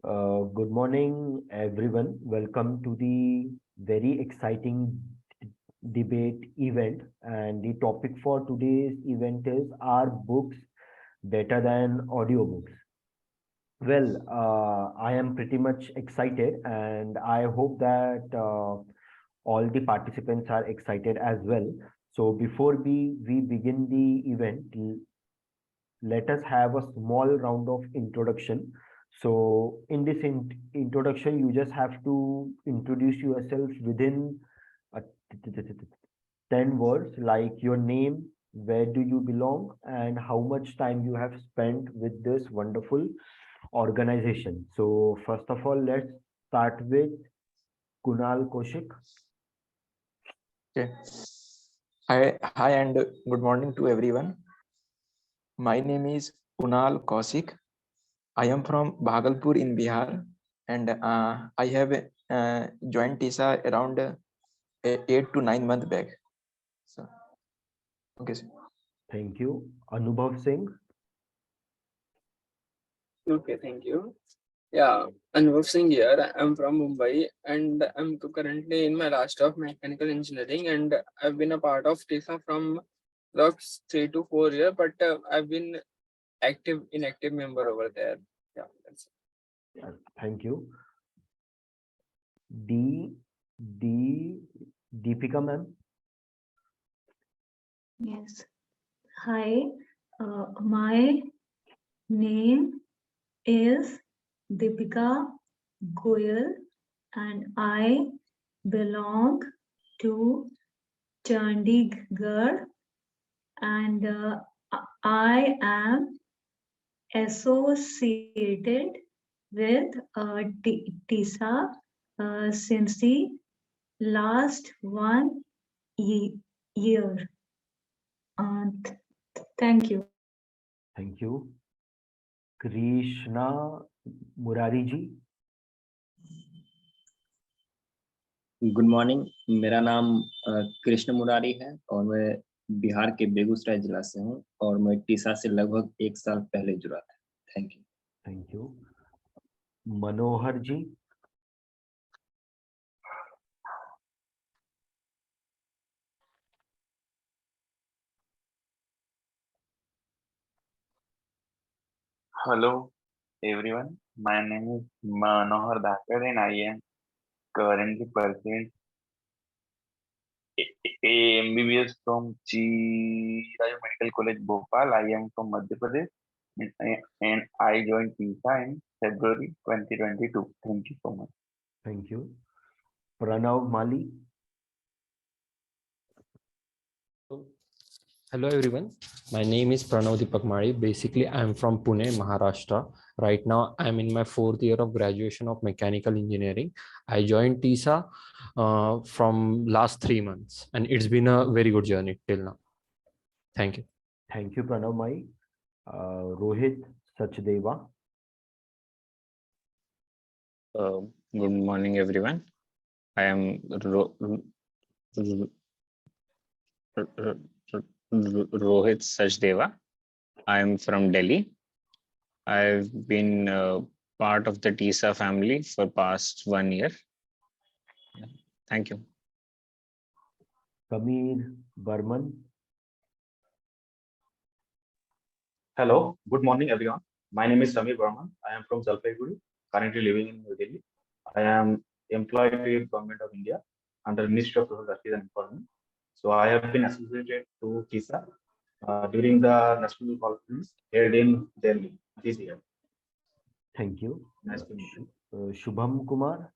Good morning, everyone. Welcome to the very exciting debate event. And the topic for today's event is, are books better than audiobooks? Well, I am pretty much excited, and I hope that all the participants are excited as well. So before we begin the event, let us have a small round of introduction. So in this introduction, you just have to introduce yourself within uh, 10 words, like your name, where do you belong, and how much time you have spent with this wonderful organization. So first of all, let's start with Kunal Kaushik. Okay. Hi, and good morning to everyone. My name is Kunal Kaushik. I am from Bhagalpur in Bihar, and I have joined Tisa around 8 to 9 months back. So, okay, sir. Thank you. Anubhav Singh. Okay, thank you. Yeah, Anubhav Singh here. I'm from Mumbai and I'm currently in my last year of mechanical engineering, and I've been a part of TISA from last 3 to 4 years, but I've been inactive member over there. Yeah, that's it. Thank you. D. D. Deepika ma'am. Yes. Hi, my name is Deepika Goyal and I belong to Chandigarh, and I am associated with TISA since the last 1 year. Thank you. Thank you. Krishna Murari ji. Good morning. मेरा नाम कृष्ण मुरारी है और मैं बिहार के बेगूसराय जिला से हूँ और मैं टीसा से लगभग 1 साल पहले जुड़ा था। Thank you. Thank you. Manohar ji. Hello everyone, my name is Manohar and I am currently pursuing MBBS from Chiraju Medical College, Bhopal. I am from Madhya Pradesh and I joined Tisa in February 2022. Thank you so much. Thank you. Pranav Mali. Hello everyone, my name is Pranav Mali. Basically, I'm from Pune, Maharashtra. Right now, I'm in my 4th year of graduation of mechanical engineering. I joined TISA from last 3 months, and it's been a very good journey till now. Thank you. Thank you, Pranav Mali. Rohit Sachdeva. Good morning, everyone. I am Rohit Sachdeva. I am from Delhi. I've been part of the TISA family for past 1 year. Thank you. Samir Barman. Hello, good morning, everyone. My name is Samir Barman. I am from Jalpaiguri, currently living in New Delhi. I am employed with Government of India under Ministry of Social Justice and Employment. So I have been associated to TISA during the national conference held in Delhi this year. Thank you. Nice to meet you. Shubham Kumar.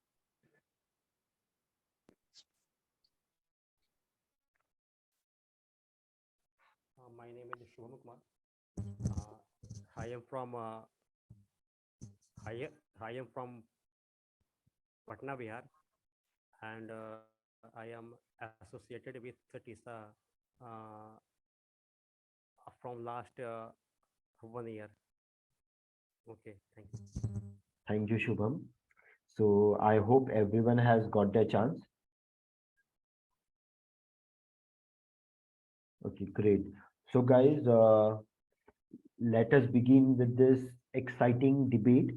My name is Shubham Kumar. I am from Patna, Bihar, and I am associated with TISA from last 1 year. Okay, thank you. Thank you, Shubham. So I hope everyone has got their chance. Okay, great. So guys, let us begin with this exciting debate.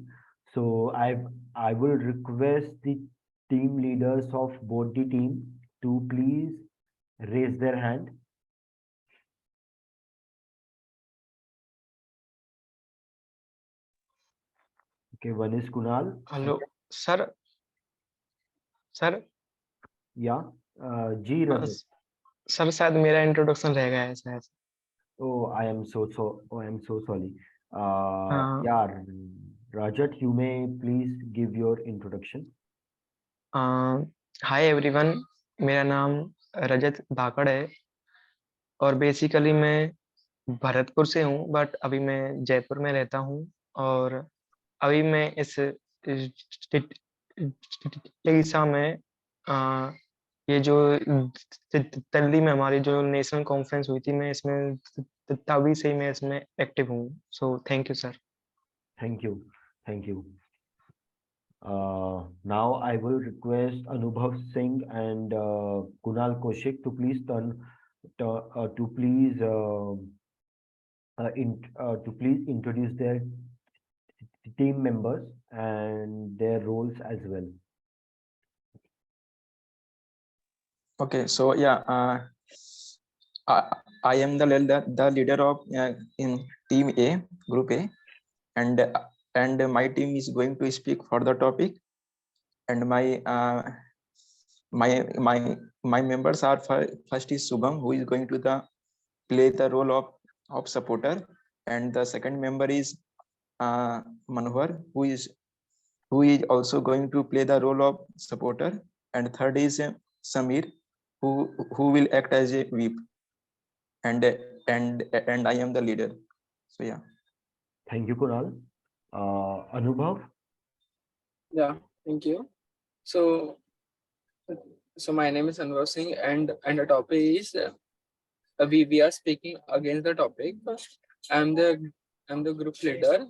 So I will request the team leaders of both the team to please raise their hand. Okay, one is Kunal. Hello, sir. Sir, Yeah, G Rajat. Sir शायद मेरा introduction रह गया है शायद. Oh, I am so sorry. हाँ. Yeah, Rajat, you may please give your introduction. Hi everyone, मेरा नाम रजत धाकड़ है और बेसिकली मैं भरतपुर से हूँ, बट अभी मैं जयपुर में रहता हूँ. और अभी मैं इस टीसा में ये जो दिल्ली में हमारी जो नेशनल कॉन्फ्रेंस हुई थी, मैं इसमें तभी से ही मैं इसमें एक्टिव हूँ. So thank you sir. Thank you. Thank you. Now I will request Anubhav Singh and Kunal Kaushik to please to please introduce their team members and their roles as well. Okay, so yeah, I am the leader of in team A, group A, and my team is going to speak for the topic, and my members are first is Shubham, who is going to play the role of supporter, and the second member is Manohar, who is also going to play the role of supporter, and third is Samir, who will act as a whip, and I am the leader. So yeah. Thank you, Kunal. Anubhav. Yeah, thank you. So my name is Anubhav Singh, and the topic is we are speaking against the topic. I'm the group leader,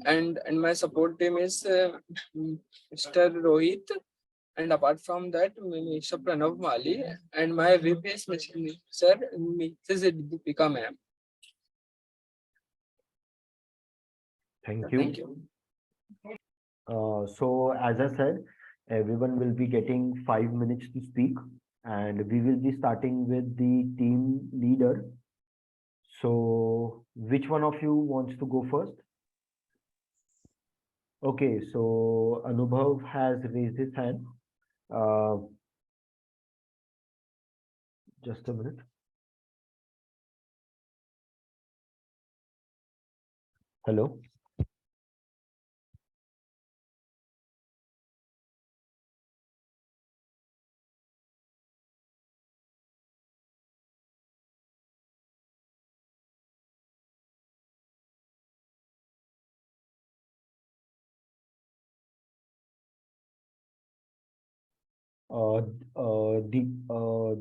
and my support team is Mr. Rohit, and apart from that, Mr. Pranav Mali, and my VP is Mrs. Deepika ma'am. Thank you. Thank you. So as I said, everyone will be getting 5 minutes to speak, and we will be starting with the team leader. So which one of you wants to go first? Okay, so Anubhav has raised his hand. Just a minute. Hello.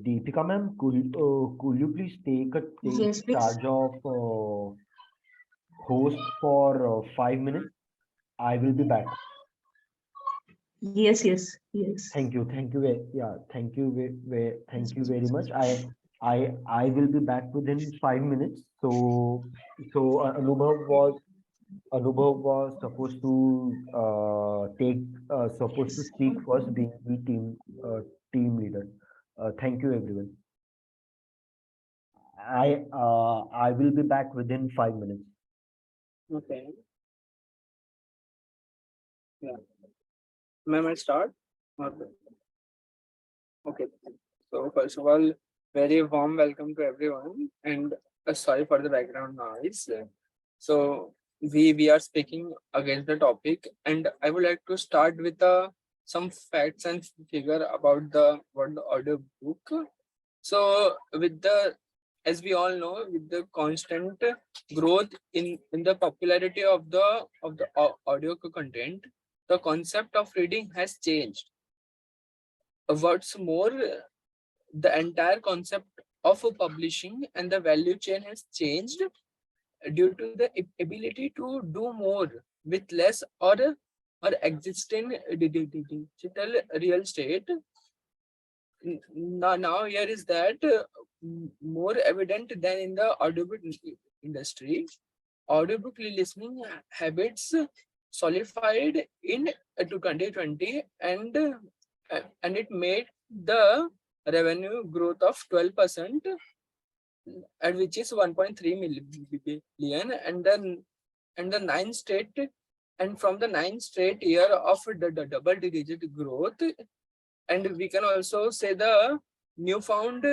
Deepika ma'am, could you please take Yes, please. charge of host for 5 minutes? I will be back. Yes. Thank you. Thank you. Yeah. Thank you. Thank you very much. I will be back within 5 minutes. So Anubhav was supposed to speak first, being the team leader. Thank you, everyone. I will be back within 5 minutes. Okay. Yeah. May I start? Okay. So first of all, very warm welcome to everyone, and sorry for the background noise. So we are speaking against the topic, and I would like to start with some facts and figure about the audio book. So as we all know, with the constant growth in the popularity of the audio content, the concept of reading has changed. What's more, the entire concept of publishing and the value chain has changed due to the ability to do more with less, or existing digital real estate. Now here is that more evident than in the audiobook industry. Audiobook listening habits solidified in 2020, and it made the revenue growth of 12%, and which is 1.3 billion, and then the ninth straight, and from the ninth straight year of the double-digit growth. And we can also say the newfound,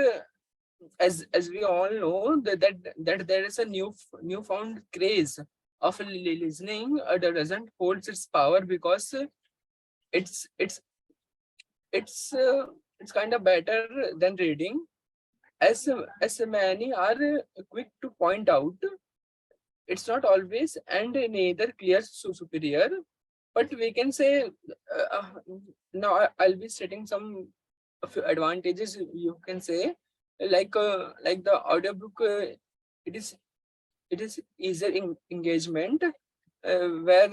as we all know, that there is a newfound craze of listening that doesn't hold its power, because it's it's it's it's kind of better than reading, as many are quick to point out. It's not always and neither clear superior, but we can say, now I'll be stating some of the advantages, you can say, like the audiobook, it is easier engagement, where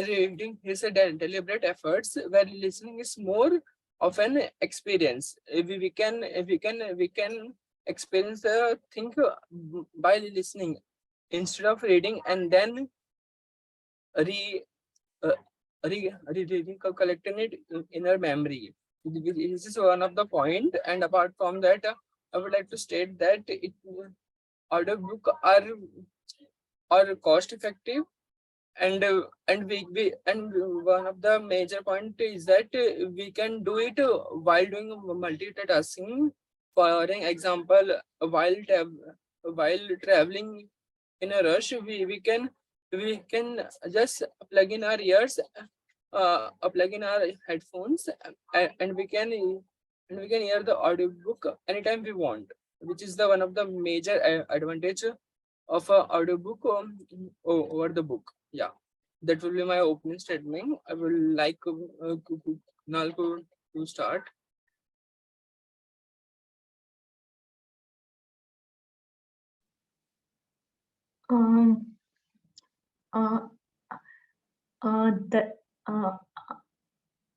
reading is a deliberate efforts, where listening is more of an experience. We can experience the thing by listening instead of reading and then reading, collecting it in our memory. This is one of the point. And apart from that, I would like to state that audiobook are cost effective, and one of the major point is that we can do it while doing multitasking. For example, while traveling in a rush, we can just plug in our ears, plug in our headphones, and we can hear the audiobook anytime we want, which is the one of the major advantage of a audiobook over the book. Yeah, that will be my opening statement. I would like Kunal to start.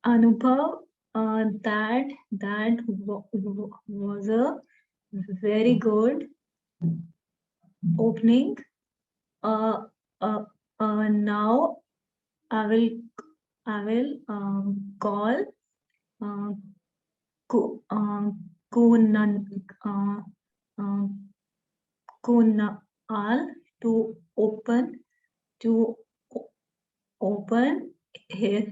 Anubhav, that was a very good opening. Now I will call Kunal to open his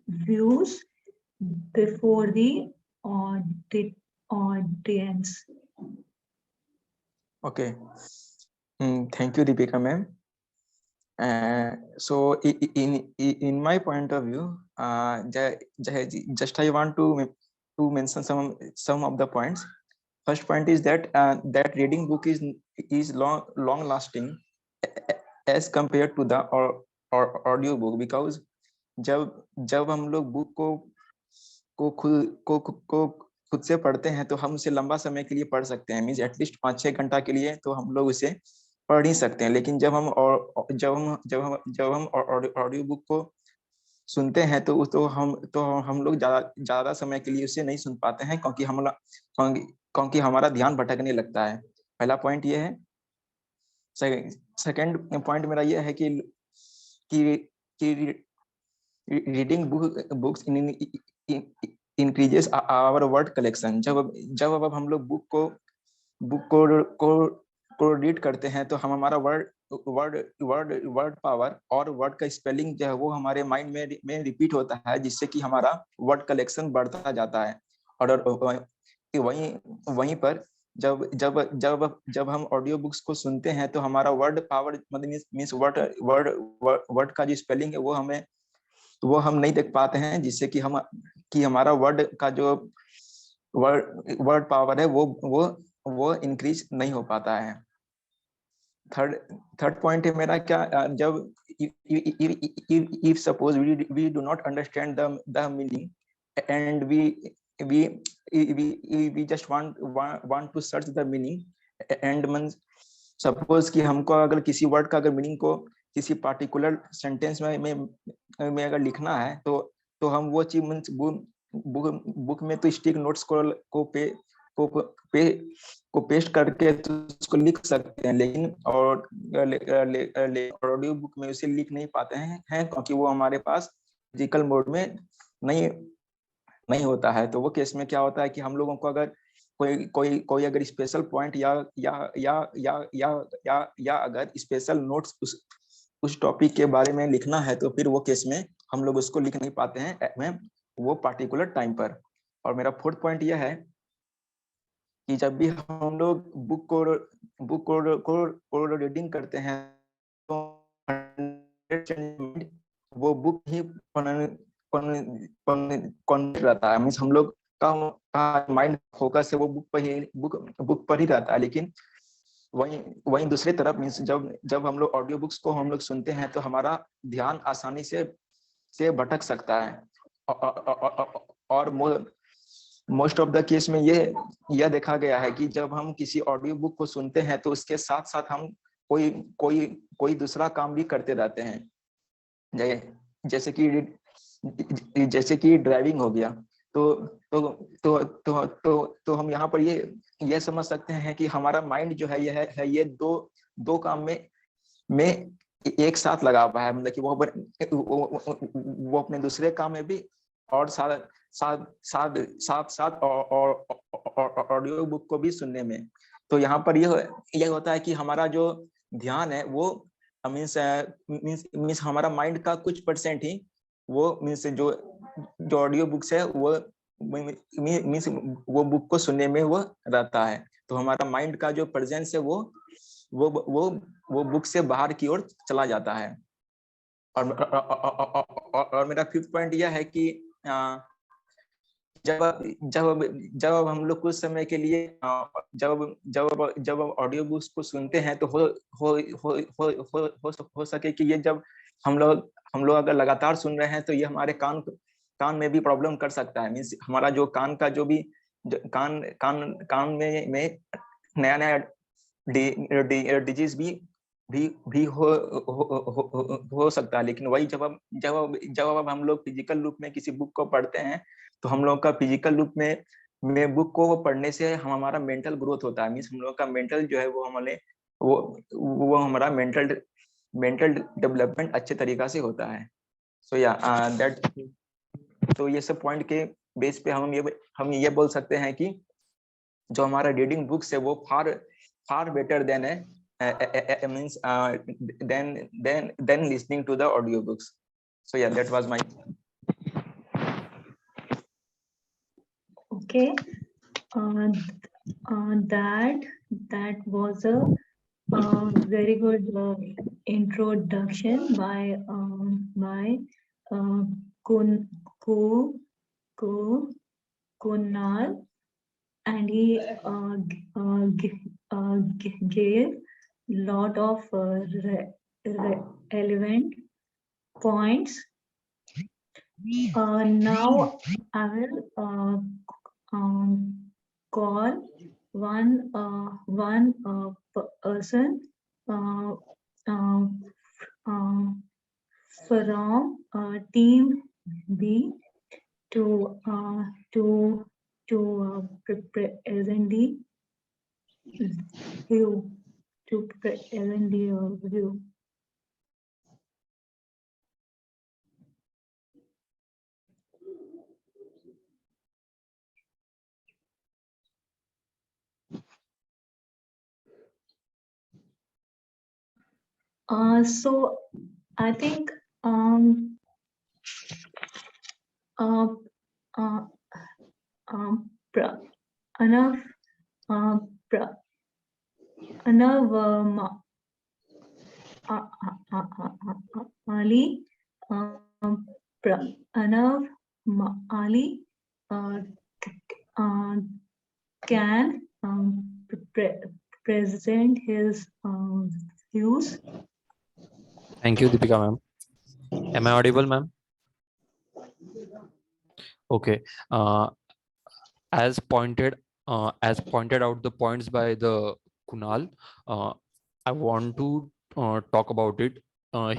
views before the audience. Okay. Thank you, Deepika ma'am. So in my point of view, just I want to mention some of the points. First point is that that reading book is long lasting as compared to the audio book, because जब हम लोग book को खुद से पढ़ते हैं तो हम उसे लंबा समय के लिए पढ़ सकते हैं, मींस एटलीस्ट 5-6 घंटा के लिए तो हम लोग उसे पढ़ ही सकते हैं। लेकिन जब हम ऑडियो बुक को सुनते हैं तो हम लोग ज्यादा समय के लिए उसे नहीं सुन पाते हैं, क्योंकि हमारा ध्यान भटकने लगता है। पहला पॉइंट ये है। सेकंड पॉइंट मेरा ये है कि reading books increases our word collection. जब हम लोग बुक को रीड करते हैं तो हम हमारा वर्ड पावर और वर्ड का स्पेलिंग जो है वो हमारे माइंड में रिपीट होता है, जिससे कि हमारा वर्ड कलेक्शन बढ़ता जाता है। और वहीं पर जब हम ऑडियो बुक्स को सुनते हैं तो हमारा वर्ड पावर मतलब मींस वर्ड का जो स्पेलिंग है वो हम नहीं देख पाते हैं, जिससे कि हमारा वर्ड का जो वर्ड पावर है वो इंक्रीज नहीं हो पाता है। थर्ड पॉइंट है मेरा क्या, जब if suppose we do not understand the meaning and we just want to search the meaning, and suppose कि हमको अगर किसी वर्ड का अगर मीनिंग को किसी पार्टिकुलर सेंटेंस में अगर लिखना है तो हम वो चीज बुक में तो स्टिक नोट्स को को पेस्ट करके तो उसको लिख सकते हैं, लेकिन और ऑडियो बुक में उसे लिख नहीं पाते हैं क्योंकि वो हमारे पास फिजिकल मोड में नहीं नहीं होता है। तो वो केस में क्या होता है कि हम लोगों को अगर कोई अगर स्पेशल पॉइंट या अगर स्पेशल नोट्स उस टॉपिक के बारे में लिखना है, तो फिर वो केस में हम लोग उसको लिख नहीं पाते हैं वो पार्टिकुलर टाइम पर। और मेरा फोर्थ पॉइंट यह है कि जब भी हम लोग बुक को रीडिंग करते हैं तो वो बुक ही रहता है, मीन्स हम लोग का माइंड फोकस है वो बुक पर ही रहता है। लेकिन वहीं दूसरी तरफ मीन्स जब हम लोग ऑडियो बुक्स को हम लोग सुनते हैं तो हमारा ध्यान आसानी से भटक सकता है। और मोस्ट ऑफ द केस में यह देखा गया है कि जब हम किसी ऑडियो बुक को सुनते हैं तो उसके साथ साथ हम कोई दूसरा काम भी करते रहते हैं, जैसे कि ड्राइविंग हो गया। तो हम यहाँ पर ये समझ सकते हैं कि हमारा माइंड जो है ये दो काम में एक साथ लगा हुआ है, मतलब कि वो अपने दूसरे काम में भी और साथ ऑडियो बुक को भी सुनने में। तो यहाँ पर यह होता है कि हमारा जो ध्यान है वो मीन्स हमारा माइंड का कुछ परसेंट ही वो मीन्स जो ऑडियो बुक्स है वो मीन्स वो बुक को सुनने में वो रहता है। तो हमारा माइंड का जो प्रेजेंस है वो बुक से बाहर की ओर चला जाता है। और मेरा फिफ्थ पॉइंट यह है कि जब हम लोग कुछ समय के लिए जब ऑडियो बुक्स को सुनते हैं तो हो सके कि ये जब हम लोग अगर लगातार सुन रहे हैं तो ये हमारे कान में भी प्रॉब्लम कर सकता है। मीन्स हमारा जो कान का जो भी कान में नया डिजीज भी हो सकता है। लेकिन वही जब हम लोग फिजिकल रूप में किसी बुक को पढ़ते हैं तो हम लोग का फिजिकल रूप में बुक को पढ़ने से हमारा मेंटल ग्रोथ होता है। मीन्स हम लोग का मेंटल जो है वो हमारा मेंटल डेवलपमेंट अच्छे तरीका से होता है। सो या दैट तो ये सब पॉइंट के बेस पे हम ये बोल सकते हैं कि जो हमारा रीडिंग बुक्स है वो far better than means then listening to the audiobooks. So yeah, that was my Okay. That was a very good introduction by Kunal, and he gave lot of relevant points. Now I will call one person from team B to present the view. To present the view. So I think Anubhav Mali, Pranav Mali can present his views. Thank you, Deepika ma'am. Am I audible, ma'am? Okay. As pointed out the points by the Kunal, I want to talk about it.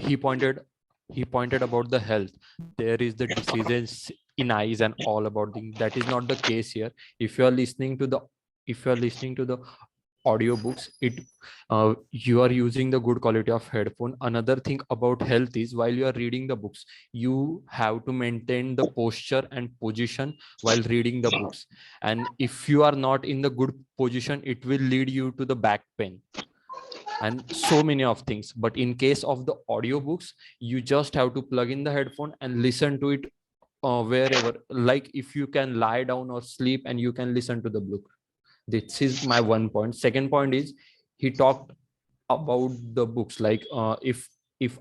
He pointed about the health. There is the diseases in eyes and all about things. That is not the case here. If you are listening to the if you are listening to the audiobooks, you are using the good quality of headphone. Another thing about health is, while you are reading the books, you have to maintain the posture and position while reading the books, and if you are not in the good position, it will lead you to the back pain and so many of things. But in case of the audiobooks, you just have to plug in the headphone and listen to it wherever, like if you can lie down or sleep and you can listen to the book. This is my one point. Second point is, he talked about the books, like if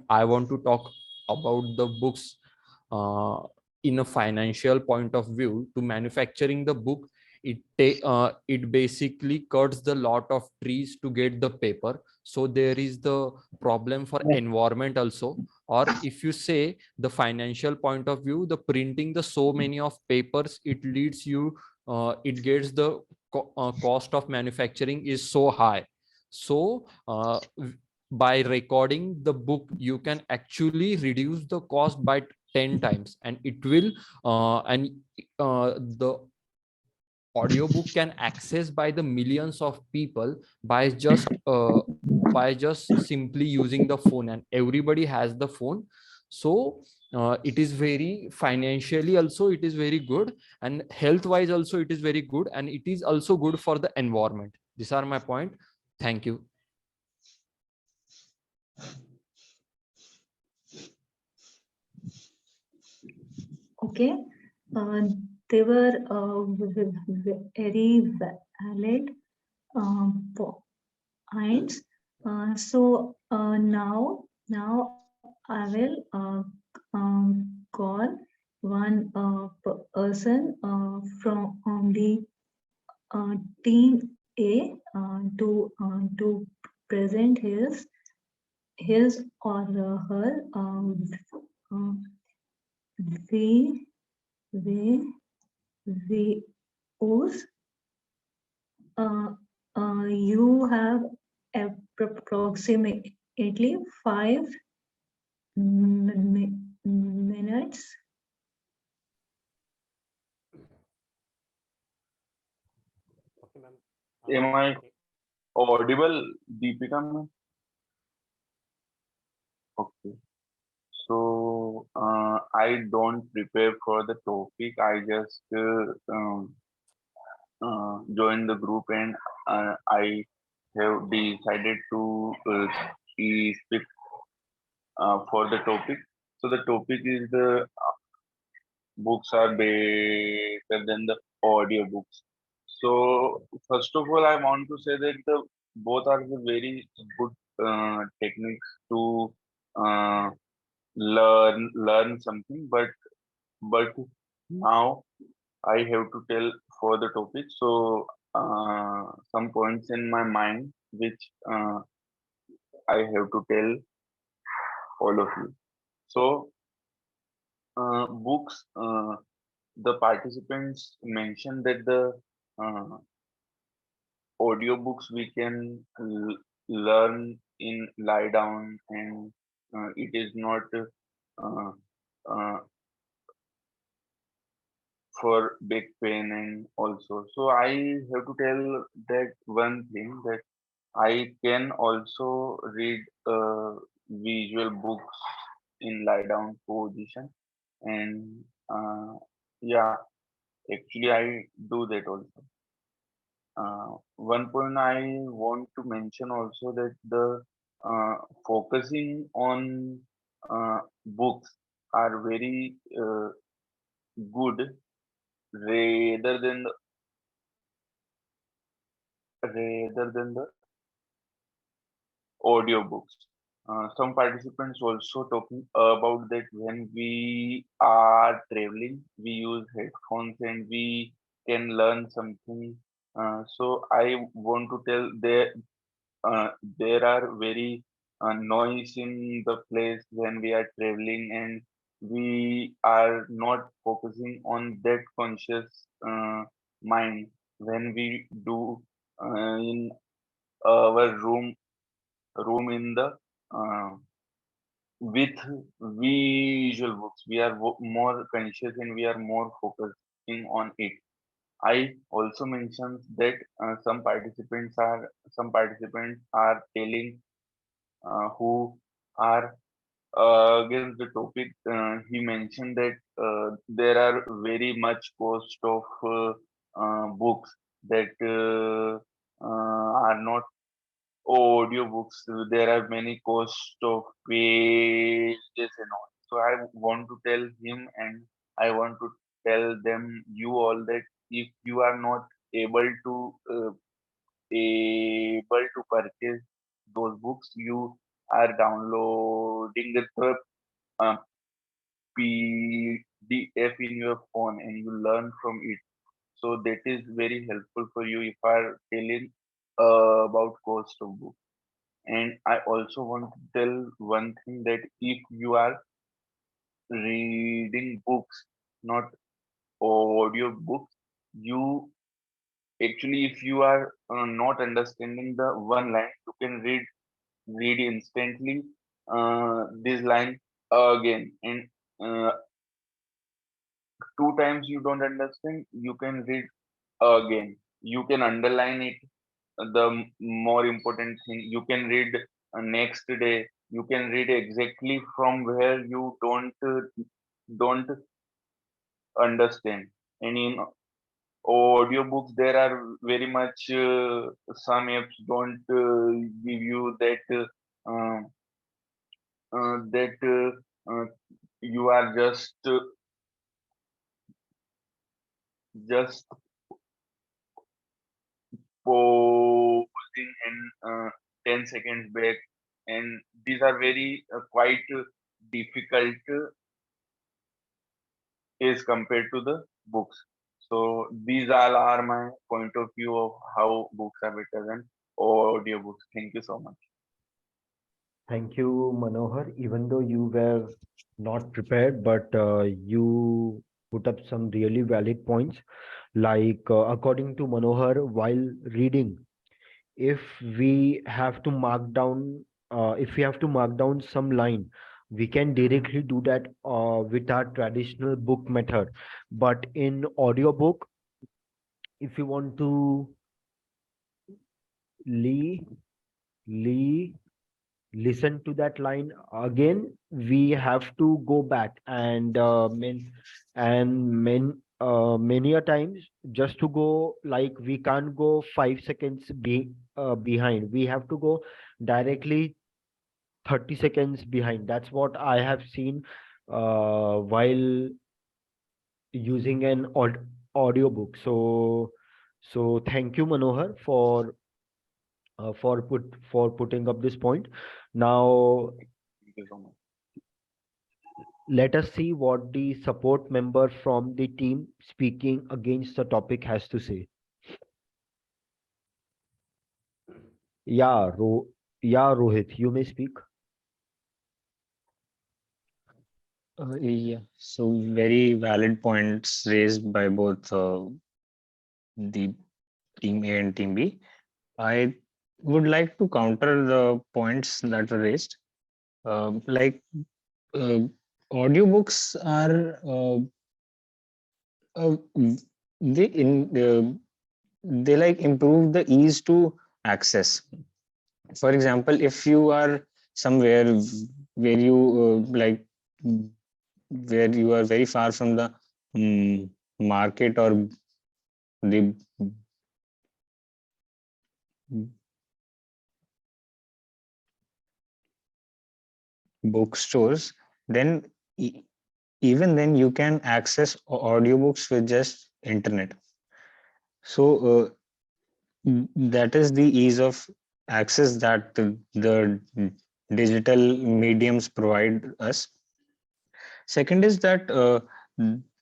I want to talk about the books uh, in a financial point of view, to manufacturing the book, it basically cuts the lot of trees to get the paper, so there is the problem for environment also. Or if you say the financial point of view, the printing the so many of papers, it leads you, it gets the cost of manufacturing is so high. So by recording the book, you can actually reduce the cost by 10 times, and it will and the audiobook can access by the millions of people by just simply using the phone, and everybody has the phone. So it is very financially also it is very good, and health wise also it is very good, and it is also good for the environment. These are my point. Thank you. Okay. Uh, they were very valid points. Now I will call one person from the team A to present his or her uh, V views. You have approximately 5 minutes. Okay, ma'am. Am I Okay. audible, Deepika ma'am? Okay. So I don't prepare for the topic. I just joined the group, and I have decided to speak for the topic. So the topic is the books are better than the audio books. So first of all, I want to say that the both are the very good techniques to uh, learn something. But now I have to tell for the topic. So some points in my mind which I have to tell all of you. So books. The participants mentioned that the uh, audiobooks we can learn in lie down, and it is not uh, uh, for back pain and also. So I have to tell that one thing, that I can also read visual books in lie down position, and yeah, actually I do that also. One point I want to mention also, that the focusing on books are very good rather than the audiobooks. Some participants also talking about that when we are traveling, we use headphones and we can learn something. So I want to tell uh, there are very noise in the place when we are traveling, and we are not focusing on that conscious mind when we do in our room in the uh, with visual books. We are more conscious and we are more focusing on it. I also mentioned that some participants are telling who are against the topic. He mentioned that there are very much cost of books that are not audiobooks. There are many cost of pages and all. So I want to tell him and I want to tell them you all that if you are not able to purchase those books, you are downloading the uh, PDF in your phone and you learn from it. So that is very helpful for you if are telling about cost of book. And I also want to tell one thing that if you are reading books, not audio books, you actually, if you are not understanding the one line, you can read instantly this line again. And two times you don't understand, you can read again. You can underline it. More important thing, you can read next day. You can read exactly from where you don't understand. And in audiobooks, there are very much some apps don't give you that you are just pausing and 10 seconds back, and these are very quite difficult as compared to the books. So these all are my point of view of how books are better than audiobooks. Thank you so much. Thank you, Manohar. Even though you were not prepared, but you put up some really valid points. Like, according to Manohar, while reading, if we have to mark down, if we have to mark down some line, we can directly do that with our traditional book method. But in audiobook, if you want to Lee, Lee, listen to that line again, we have to go back and many a times, just to go, like, we can't go 5 seconds behind. We have to go directly 30 seconds behind. That's what I have seen while using an audiobook. So thank you, Manohar, for putting up this point. Now Thank you so much. let us see what the support member from the team speaking against the topic has to say. Yeah, Rohit, you may speak. Yeah, so very valid points raised by both the team A and team B. I would like to counter the points that were raised. Like audiobooks are they they like improve the ease to access. For example, if you are somewhere where you where you are very far from the market or the bookstores, then even then you can access audiobooks with just internet. So that is the ease of access that the digital mediums provide us. Second is that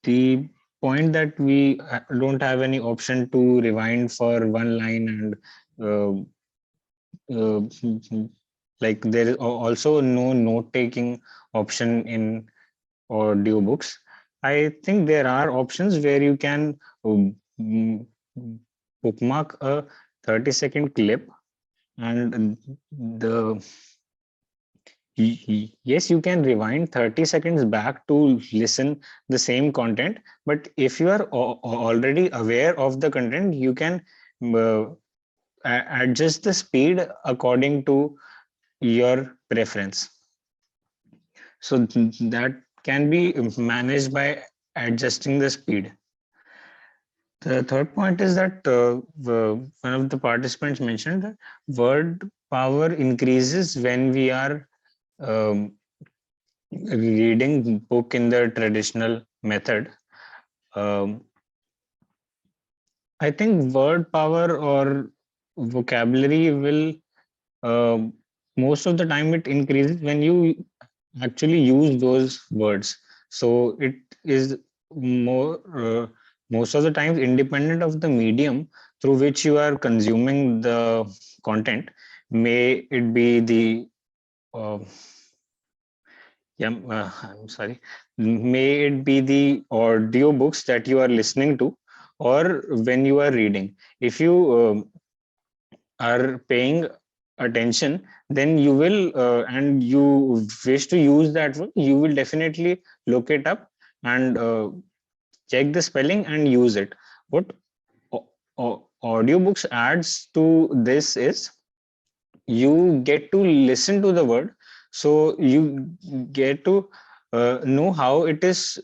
the point that we don't have any option to rewind for one line, and like there is also no note taking option in audiobooks. I think there are options where you can bookmark a 30-second clip, and Yes, you can rewind 30 seconds back to listen the same content, but if you are already aware of the content, you can uh, adjust the speed according to your preference. So that can be managed by adjusting the speed. The third point is that one of the participants mentioned that word power increases when we are um, reading book in the traditional method. Um, I think word power or vocabulary will most of the time it increases when you actually use those words. So it is more most of the times independent of the medium through which you are consuming the content. May it be the uh, yeah, I'm sorry. May it be the audio books that you are listening to, or when you are reading. If you are paying attention, then you will, and you wish to use that word, you will definitely look it up and check the spelling and use it. What audiobooks adds to this is you get to listen to the word, so you get to know how it is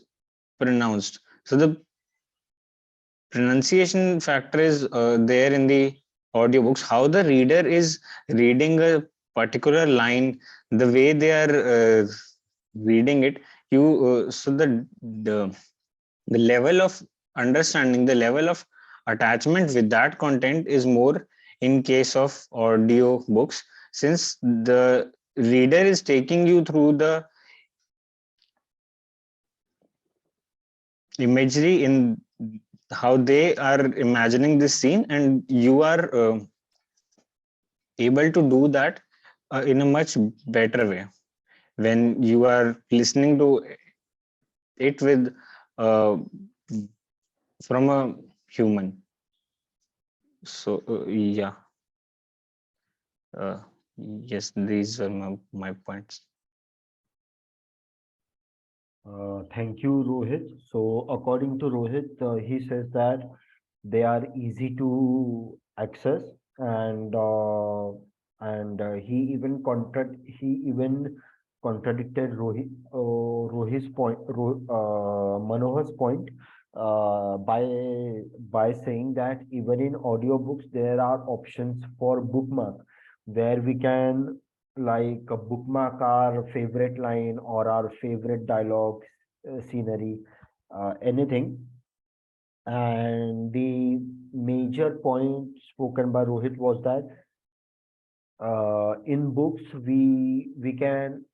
pronounced. So the pronunciation factor is there in the audiobooks. How the reader is reading a particular line, the way they are reading it, you so the level of understanding, the level of attachment with that content is more in case of audio books, since the reader is taking you through the imagery in how they are imagining this scene, and you are able to do that in a much better way when you are listening to it with uh, from a human. So yeah, uh, yes, these are my points. Thank you, Rohit. So, according to Rohit, he says that they are easy to access, and he even contradicted Rohit's point, Manohar's point, by saying that even in audiobooks there are options for bookmark, where we can like a bookmark our favorite line or our favorite dialogue, scenery, anything. And the major point spoken by Rohit was that in books we can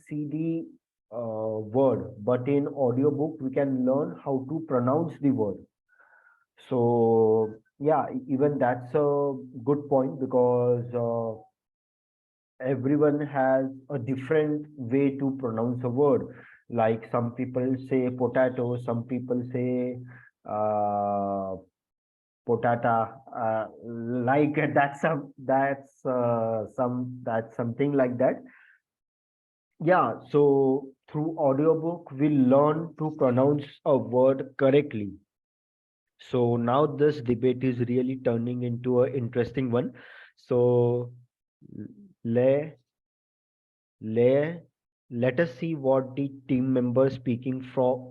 see the word, but in audiobook we can learn how to pronounce the word. So yeah, even that's a good point, because everyone has a different way to pronounce a word. Like some people say potato, some people say uh, potata. Like that's something like that. Yeah. So through audiobook, we learn to pronounce a word correctly. So now this debate is really turning into an interesting one. So le le let us see what the team members speaking for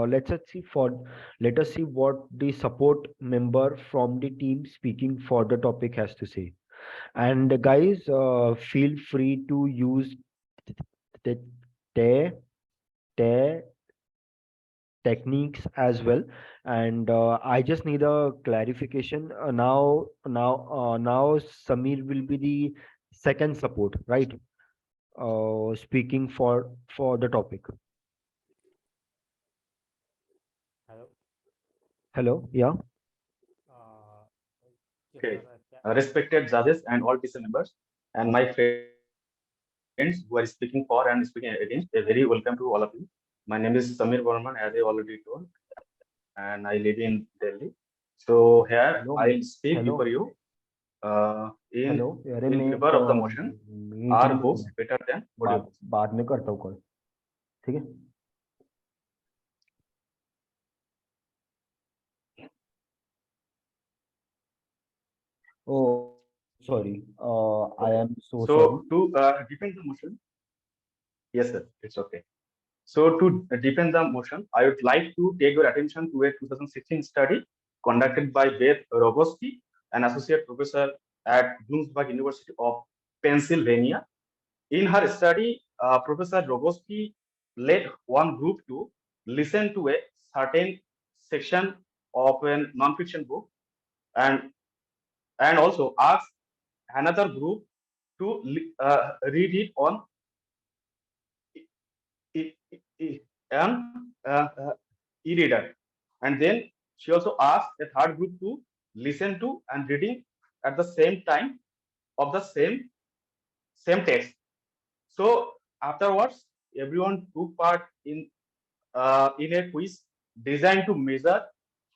let us see what the support member from the team speaking for the topic has to say. And guys, feel free to use the their their techniques as well. And I just need a clarification. Now Samir will be the second support, right? Speaking for the topic. Hello. Hello, yeah. Uh, yes, Okay. sir. Respected judges and all TC members, and my friends who are speaking for and speaking against, a very welcome to all of you. My name is Samir Barman, as I already told, and I live in Delhi. So here Hello, I'll speak before hello. you hello अरे in मैं favor of the motion, are meeting books better than audiobooks? बाद में करता हूँ call, ठीक है। Oh, sorry. I Okay. am so So sorry. to deepen the motion, yes, sir, it's okay. So to deepen the motion, I would like to take your attention to a 2016 study conducted by Beth Rogoski, an associate professor at Bloomsburg University of Pennsylvania. In her study, Professor Rogoski led one group to listen to a certain section of a non-fiction book and also asked another group to read it on an e-reader. And then she also asked a third group to listen to and reading at the same time of the same text. So afterwards, everyone took part in a quiz designed to measure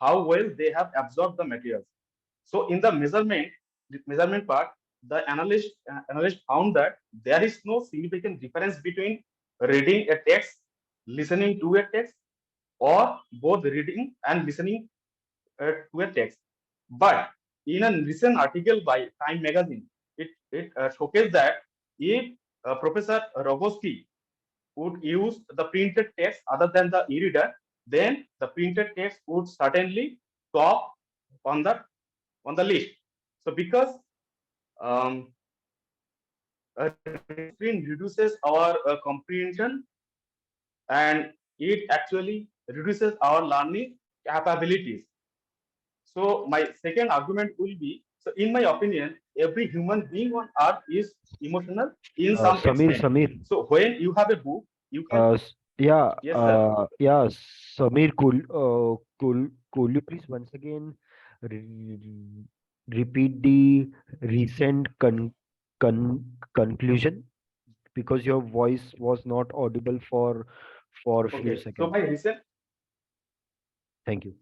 how well they have absorbed the materials. So in the measurement part, the analyst found that there is no significant difference between reading a text, listening to a text, or both reading and listening to a text. But in a recent article by Time magazine, it showcased that if Professor Rogoski would use the printed text other than the e-reader, then the printed text would certainly top on the list. So because um, screen reduces our comprehension and it actually reduces our learning capabilities. So my second argument will be, so in my opinion, every human being on earth is emotional in some Samir, extent. Samir. So when you have a book, you can. Yeah, Yes, sir. yeah, Samir, could you please once again repeat the recent conclusion, because your voice was not audible for a few Okay. So seconds. my recent. Thank you.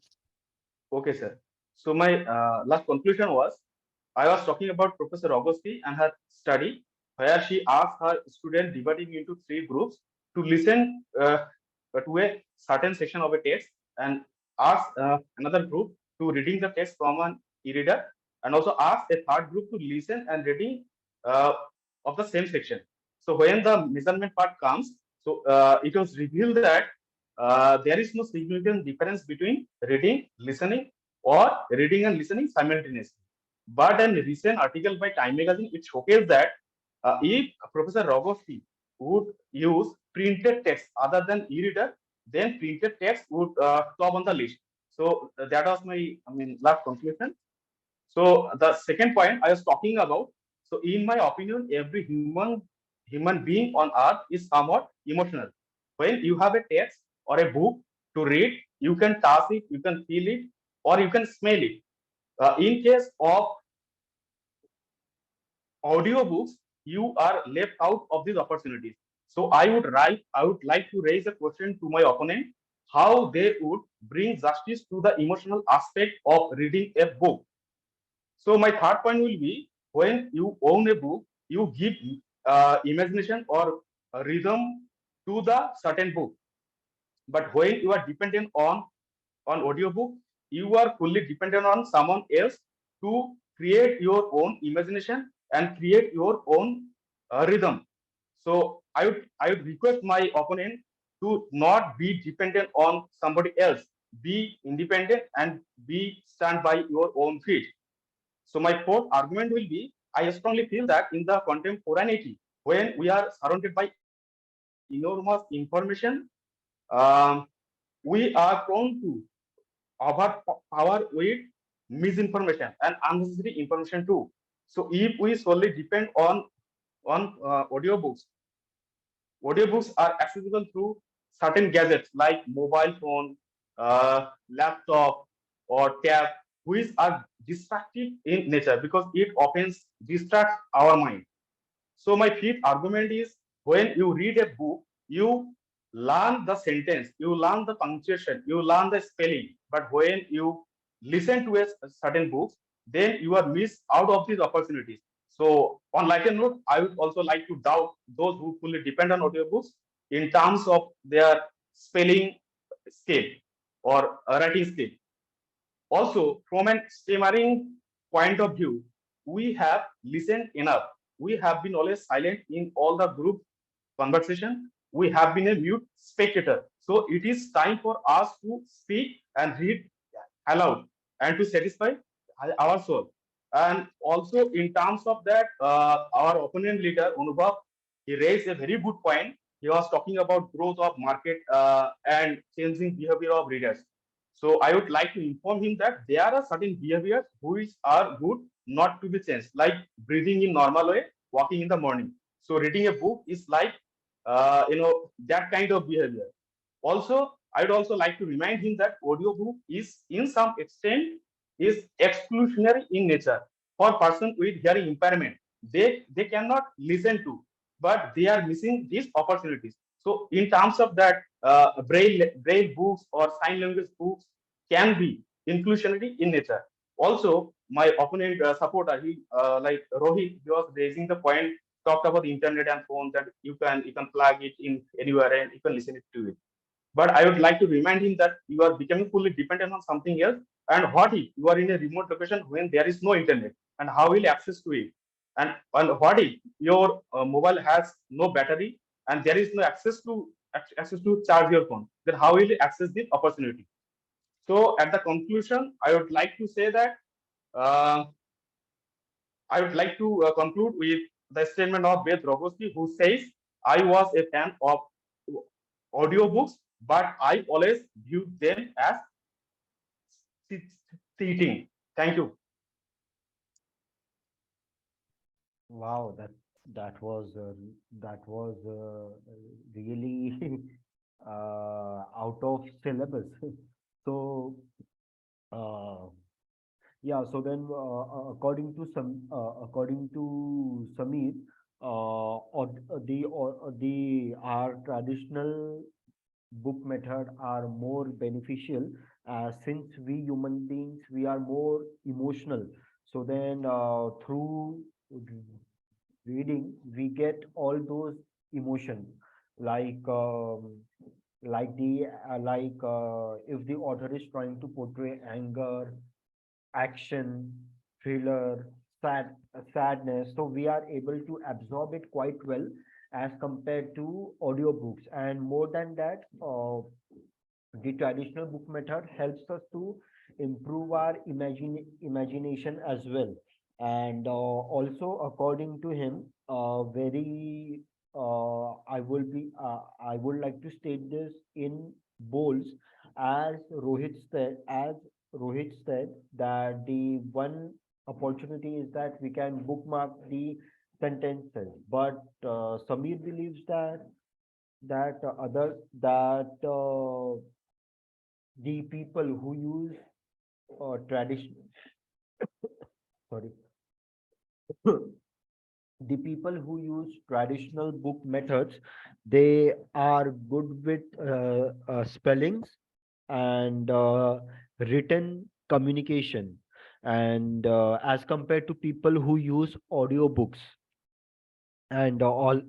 Okay, sir. So my last conclusion was, I was talking about Professor Augusti and her study, where she asked her students dividing into three groups to listen to a certain section of a text and ask another group to reading the text from an e-reader, and also ask a third group to listen and reading uh, of the same section. So when the measurement part comes, so it was revealed that there is no significant difference between reading, listening, or reading and listening simultaneously. But in a recent article by Time magazine, it showcased that if Professor Rogoski would use printed text other than e-reader, then printed text would top on the list. So that was my, last conclusion. So the second point I was talking about. So in my opinion, every human being on earth is somewhat emotional. When you have a text or a book to read, you can touch it, you can feel it, or you can smell it. In case of audiobooks, you are left out of these opportunities. So I would like to raise a question to my opponent, how they would bring justice to the emotional aspect of reading a book. So my third point will be, when you own a book, you give imagination or rhythm to the certain book. But when you are dependent on audiobook, you are fully dependent on someone else to create your own imagination and create your own rhythm. So I would request my opponent to not be dependent on somebody else. Be independent and be stand by your own feet. So my fourth argument will be, I strongly feel that in the contemporaneity, when we are surrounded by enormous information, um, we are prone to overpower with misinformation and unnecessary information too. So if we solely depend on audiobooks are accessible through certain gadgets like mobile phone, laptop, or tab, which are distractive in nature because it often distracts our mind. So my fifth argument is, when you read a book, you learn the sentence, you learn the punctuation, you learn the spelling. But when you listen to a certain books, then you are missed out of these opportunities. So on lighter note, I would also like to doubt those who fully depend on audiobooks in terms of their spelling skill or writing skill. Also, from an stammering point of view, we have listened enough. We have been always silent in all the group conversation. We have been a mute spectator. So it is time for us to speak and read aloud and to satisfy our soul. And also in terms of that, our opponent leader, Anubhav, he raised a very good point. He was talking about growth of market and changing behavior of readers. So I would like to inform him that there are certain behaviors which are good not to be changed, like breathing in normal way, walking in the morning. So reading a book is like, that kind of behavior. Also, I would also like to remind him that audiobook is, in some extent, is exclusionary in nature for person with hearing impairment. They cannot listen to, but they are missing these opportunities. So, in terms of that, braille books or sign language books can be inclusionary in nature. Also, my opponent supporter, he like Rohit, he was raising the point, talked about the internet and phone, that you can plug it in anywhere and you can listen it to it. But I would like to remind him that you are becoming fully dependent on something else. And what if you are in a remote location when there is no internet? And how will you access to it? And what if your mobile has no battery and there is no access to charge your phone? Then how will you access this opportunity? So at the conclusion, I would like to say that uh, I would like to conclude with the statement of Beth Rogoski, who says, I was a fan of audiobooks, but I always viewed them as cheating. Thank you. Wow, that was really out of syllabus. So uh, yeah, so then according to Samir, the our traditional book method are more beneficial, since we human beings, we are more emotional. So then through reading we get all those emotions, like if the author is trying to portray anger, action, thriller, sadness. So we are able to absorb it quite well as compared to audiobooks. And more than that, the traditional book method helps us to improve our imagination as well. And also, according to him, very I would like to state this in bolds, as Rohit said that the one opportunity is that we can bookmark the sentences, but Samir believes that the people who use tradition sorry the people who use traditional book methods, they are good with spellings and written communication, and as compared to people who use audiobooks. And all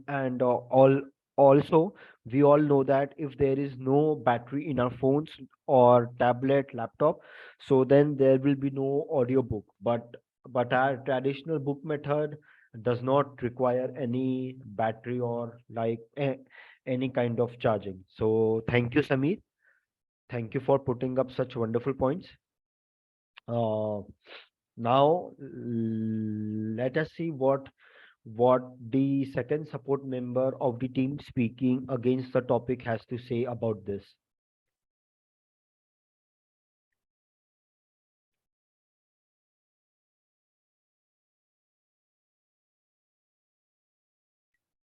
also, we all know that if there is no battery in our phones or tablet, laptop, so then there will be no audiobook. But our traditional book method does not require any battery or like any kind of charging. So thank you, Samir. Thank you for putting up such wonderful points. uh, Now let us see what the second support member of the team speaking against the topic has to say about this.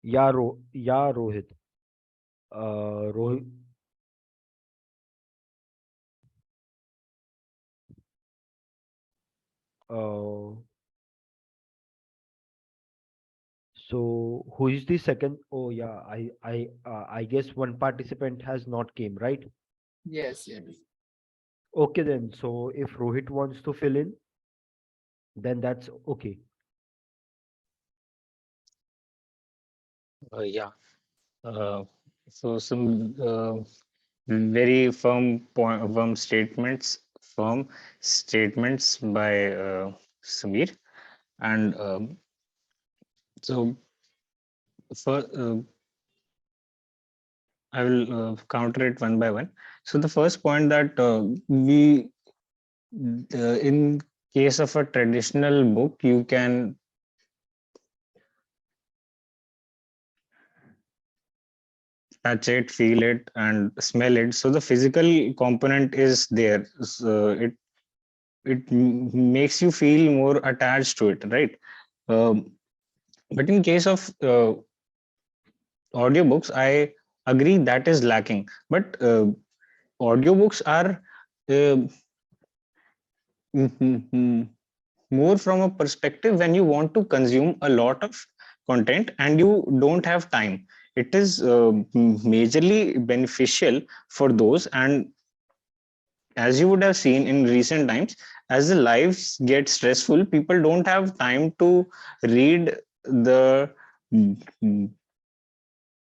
Yeah, Rohit. Rohit. Uh, so who is the second? Oh yeah, I guess one participant has not came, right? Yes, yes. Okay then. So if Rohit wants to fill in. then that's okay. Yeah. Uh, so some very firm statements by Samir, and so for I will counter it one by one. So the first point that we in case of a traditional book, you can touch it, feel it, and smell it. So the physical component is there. So it makes you feel more attached to it, right? Um, but in case of audiobooks, I agree that is lacking. But audiobooks are uh, more from a perspective when you want to consume a lot of content and you don't have time. It is majorly beneficial for those. And as you would have seen in recent times, as the lives get stressful, people don't have time to read the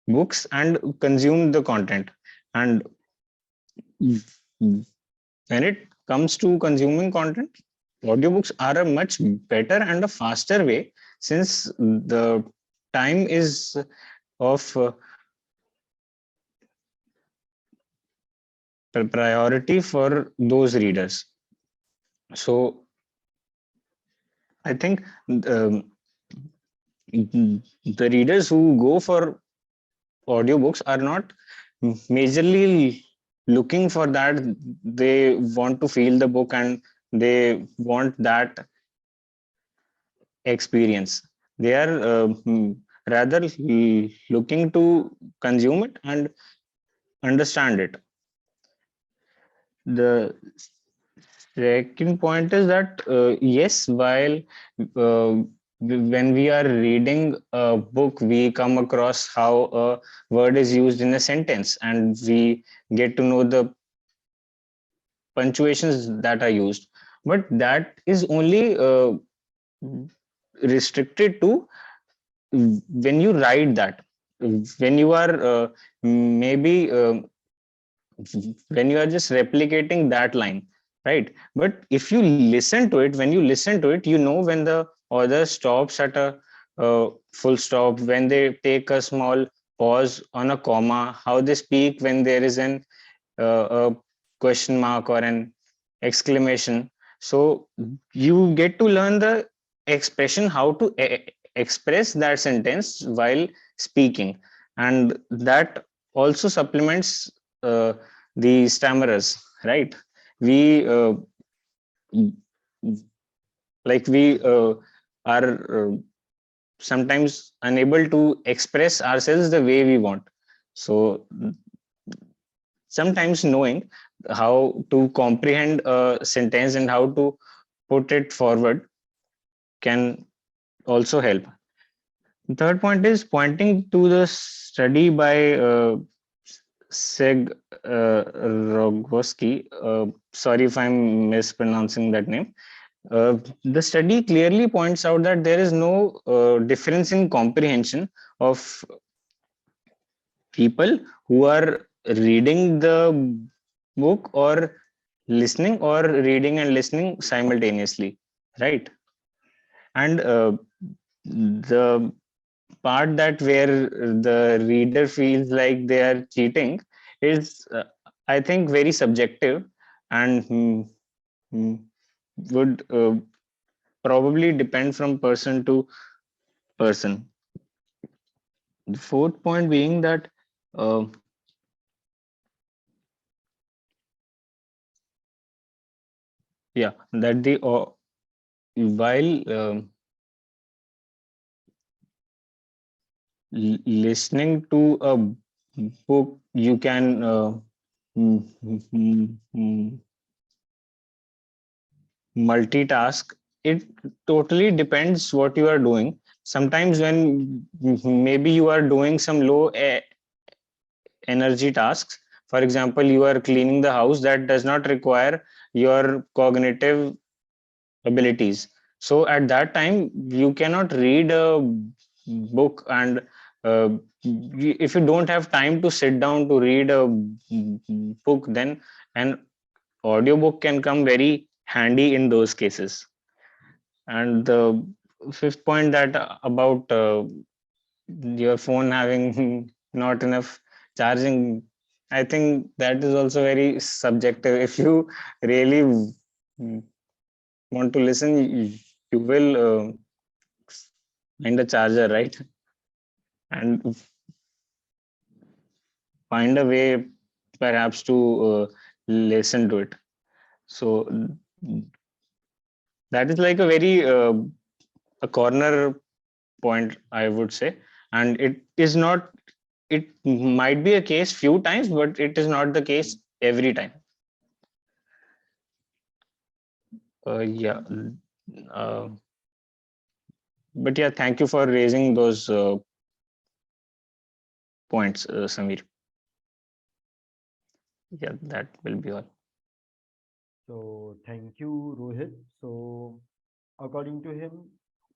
books and consume the content. And when it comes to consuming content, audiobooks are a much better and a faster way, since the time is of priority for those readers. So I think the readers who go for audiobooks are not majorly looking for that. They want to feel the book and they want that experience. They are rather looking to consume it and understand it. The second point is that yes, while when we are reading a book, we come across how a word is used in a sentence, and we get to know the punctuations that are used. But that is only restricted to when you write that. When you are maybe when you are just replicating that line, right? But if you listen to it, when you listen to it, you know when the author stops at a full stop, when they take a small pause on a comma, how they speak when there is a question mark or an exclamation. So you get to learn the expression, how to express that sentence while speaking, and that also supplements uh, the stammerers, right? We we are sometimes unable to express ourselves the way we want. So sometimes knowing how to comprehend a sentence and how to put it forward can also help. The third point is pointing to the study by Seg Rogoski. Sorry if I'm mispronouncing that name. The study clearly points out that there is no difference in comprehension of people who are reading the book or listening, or reading and listening simultaneously, right? And the part that where the reader feels like they are cheating is I think very subjective, and would probably depend from person to person. The fourth point being that uh, yeah, that the while listening to a book, you can mm, mm, mm, multitask. It totally depends what you are doing. Sometimes when maybe you are doing some low energy tasks, for example, you are cleaning the house, that does not require your cognitive abilities. So at that time, you cannot read a book, and if you don't have time to sit down to read a book, then an audiobook can come very handy in those cases. And the fifth point, that about your phone having not enough charging, I think that is also very subjective. If you really want to listen, you will find a charger, right? And find a way perhaps to listen to it. So that is like a very a corner point, I would say. And it is not, it might be a case few times, but it is not the case every time. Yeah. Uh, but yeah, thank you for raising those points, Samir. Yeah, that will be all. So thank you, Rohit. So according to him,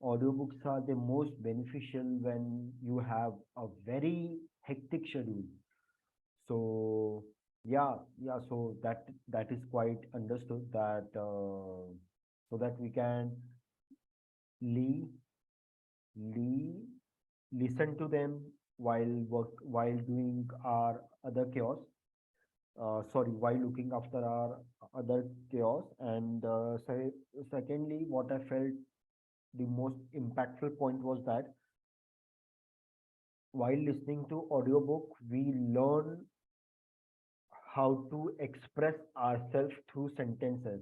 audiobooks are the most beneficial when you have a very hectic schedule. So yeah. So that is quite understood that so that we can li li listen to them while while doing our other chaos. Sorry, while looking after our other chaos. And secondly, what I felt the most impactful point was that while listening to audiobook, we learn how to express ourselves through sentences.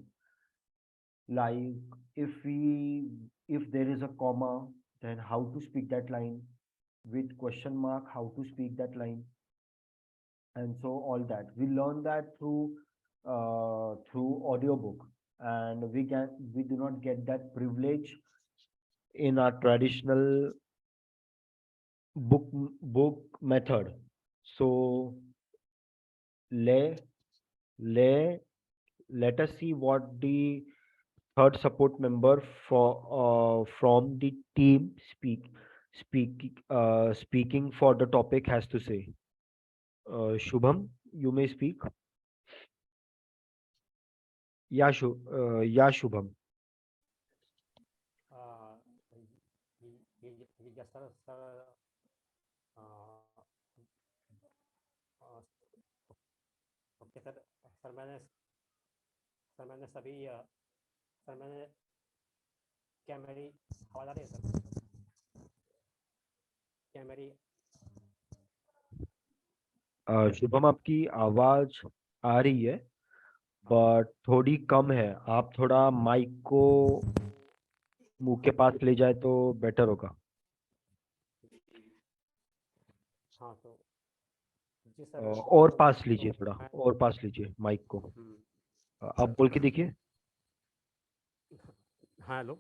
Like if there is a comma, then how to speak that line, with question mark, how to speak that line, and so all that we learn that through audiobook. And we do not get that privilege in our traditional book book method. So le le let us see what the third support member for from the team speaking for the topic has to say. Shubham, you may speak. Yeah, Shubham. yes sir, okay sir. मैंने सभी sir मैंने क्या मेरी आवाज़ आ रही है sir? क्या मेरी शुभम, आपकी आवाज आ रही है बट थोड़ी कम है। आप थोड़ा माइक को मुंह के पास ले जाए तो बेटर होगा। हाँ तो जी सर। और पास लीजिए, थोड़ा और पास लीजिए माइक को। आप बोल के देखिए। हाँ हेलो।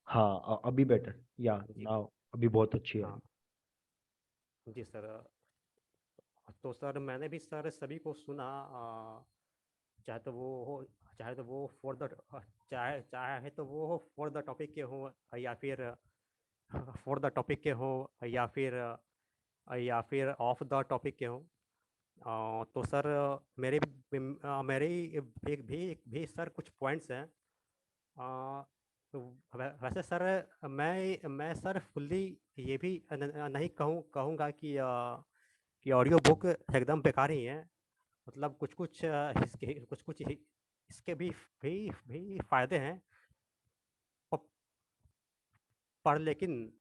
हाँ, अभी बेटर। या नाउ अभी बहुत अच्छी है। जी सर। तो सर मैंने भी सर सभी को सुना, चाहे तो वो हो, चाहे तो वो फॉर द चाहे तो वो हो फॉर द टॉपिक के हो, या फिर फॉर द टॉपिक के हो, या फिर ऑफ द टॉपिक के हो। तो सर मेरे भी सर कुछ पॉइंट्स हैं। तो वैसे सर मैं सर फुल्ली ये भी नहीं कहूँगा कि ऑडियो बुक एकदम बेकार ही है। मतलब कुछ इसके भी फायदे हैं, पर लेकिन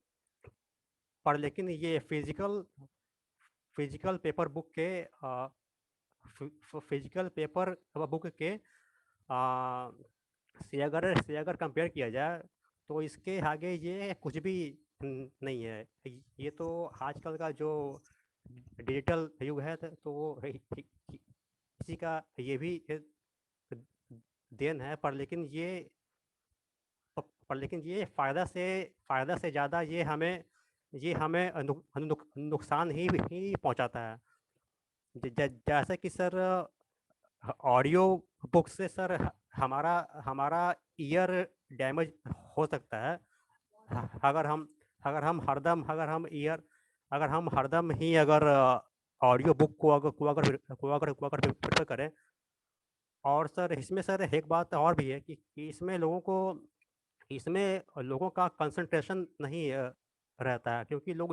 ये फिजिकल पेपर बुक के से अगर कंपेयर किया जाए तो इसके आगे ये कुछ भी नहीं है। ये तो आजकल का जो डिजिटल युग है तो इसी का ये भी देन है। पर लेकिन ये फायदा से ज़्यादा ये हमें नुकसान ही पहुंचाता है। जैसे कि सर ऑडियो बुक से सर हमारा ईयर डैमेज हो सकता है अगर हम हरदम ही अगर ऑडियो बुक को अगर प्रेफर करें। और सर इसमें सर एक बात और भी है कि इसमें लोगों का कंसंट्रेशन नहीं रहता है, क्योंकि लोग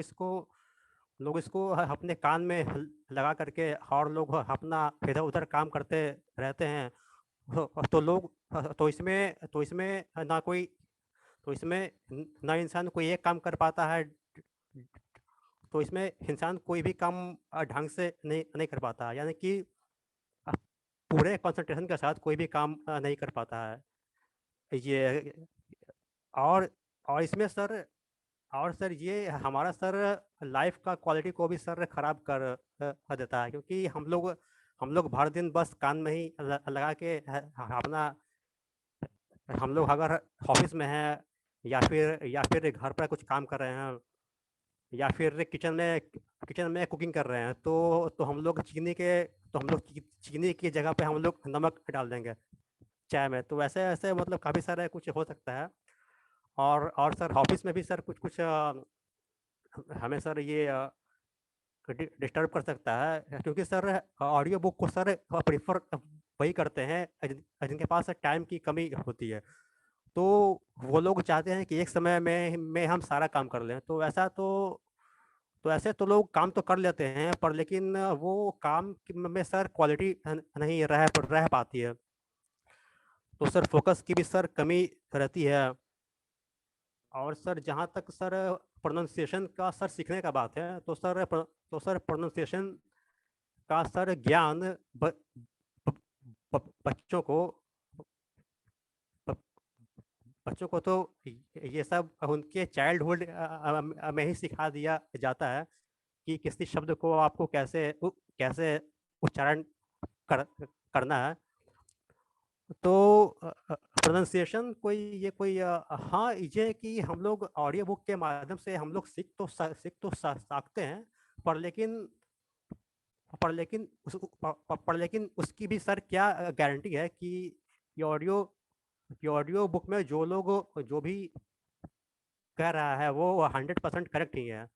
इसको अपने कान में लगा करके और लोग अपना इधर उधर काम करते रहते हैं। तो लोग तो इसमें ना कोई तो इसमें ना इंसान कोई एक काम कर पाता है। तो इसमें इंसान कोई भी काम ढंग से नहीं कर पाता, यानी कि अ, पूरे कंसंट्रेशन के साथ कोई भी काम नहीं कर पाता है ये। और और इसमें सर और सर ये हमारा सर लाइफ का क्वालिटी को भी सर खराब कर देता है, क्योंकि हम लोग भर दिन बस कान में ही लगा के अपना हम लोग अगर ऑफिस में हैं या फिर घर पर कुछ काम कर रहे हैं या फिर किचन में कुकिंग कर रहे हैं, तो हम लोग चीनी की जगह पे हम लोग नमक डाल देंगे चाय में। तो ऐसे ऐसे मतलब काफ़ी सारे कुछ हो सकता है। और सर ऑफिस में भी सर कुछ कुछ हमें सर ये डिस्टर्ब कर सकता है, क्योंकि सर ऑडियो बुक को सर प्रीफर वही करते हैं जिनके पास टाइम की कमी होती है। तो वो लोग चाहते हैं कि एक समय में हम सारा काम कर लें। तो ऐसे तो लोग काम तो कर लेते हैं, पर लेकिन वो काम में सर क्वालिटी नहीं रह पाती है। तो सर फोकस की भी सर कमी रहती है। और सर जहाँ तक सर प्रोनाउंसिएशन का सर सीखने का बात है, तो सर प्रोनाउंसिएशन का सर ज्ञान बच्चों को बच्चों को तो ये सब उनके चाइल्डहुड में ही सिखा दिया जाता है कि किसी शब्द को आपको कैसे उच्चारण करना है। तो प्रोनाउंसिएशन हाँ, ये कि हम लोग ऑडियो बुक के माध्यम से हम लोग सीख तो सकते हैं, पर लेकिन उसकी भी सर क्या गारंटी है कि ये ऑडियो बुक में जो भी कह रहा है वो 100% करेक्ट ही है,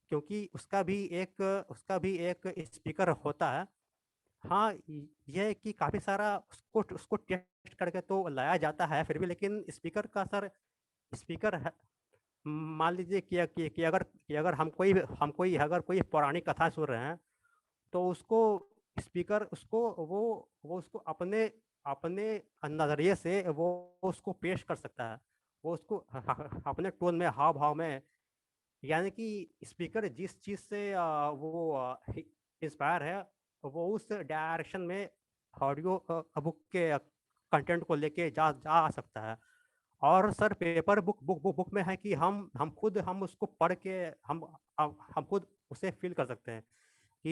क्योंकि उसका भी एक स्पीकर होता है। हाँ, ये है कि काफ़ी सारा उसको टेस्ट करके तो लाया जाता है फिर भी, लेकिन स्पीकर मान लीजिए कि अगर अगर कोई पौराणिक कथा सुन रहे हैं, तो उसको स्पीकर वो उसको अपने अपने नज़रिए से वो उसको पेश कर सकता है। वो उसको अपने टोन में, हाव भाव में, यानी कि स्पीकर जिस चीज़ से वो इंस्पायर है, वो उस डायरेक्शन में ऑडियो बुक के कंटेंट को लेके जा सकता है। और सर पेपर बुक में है कि हम उसको पढ़ के हम खुद उसे फील कर सकते हैं कि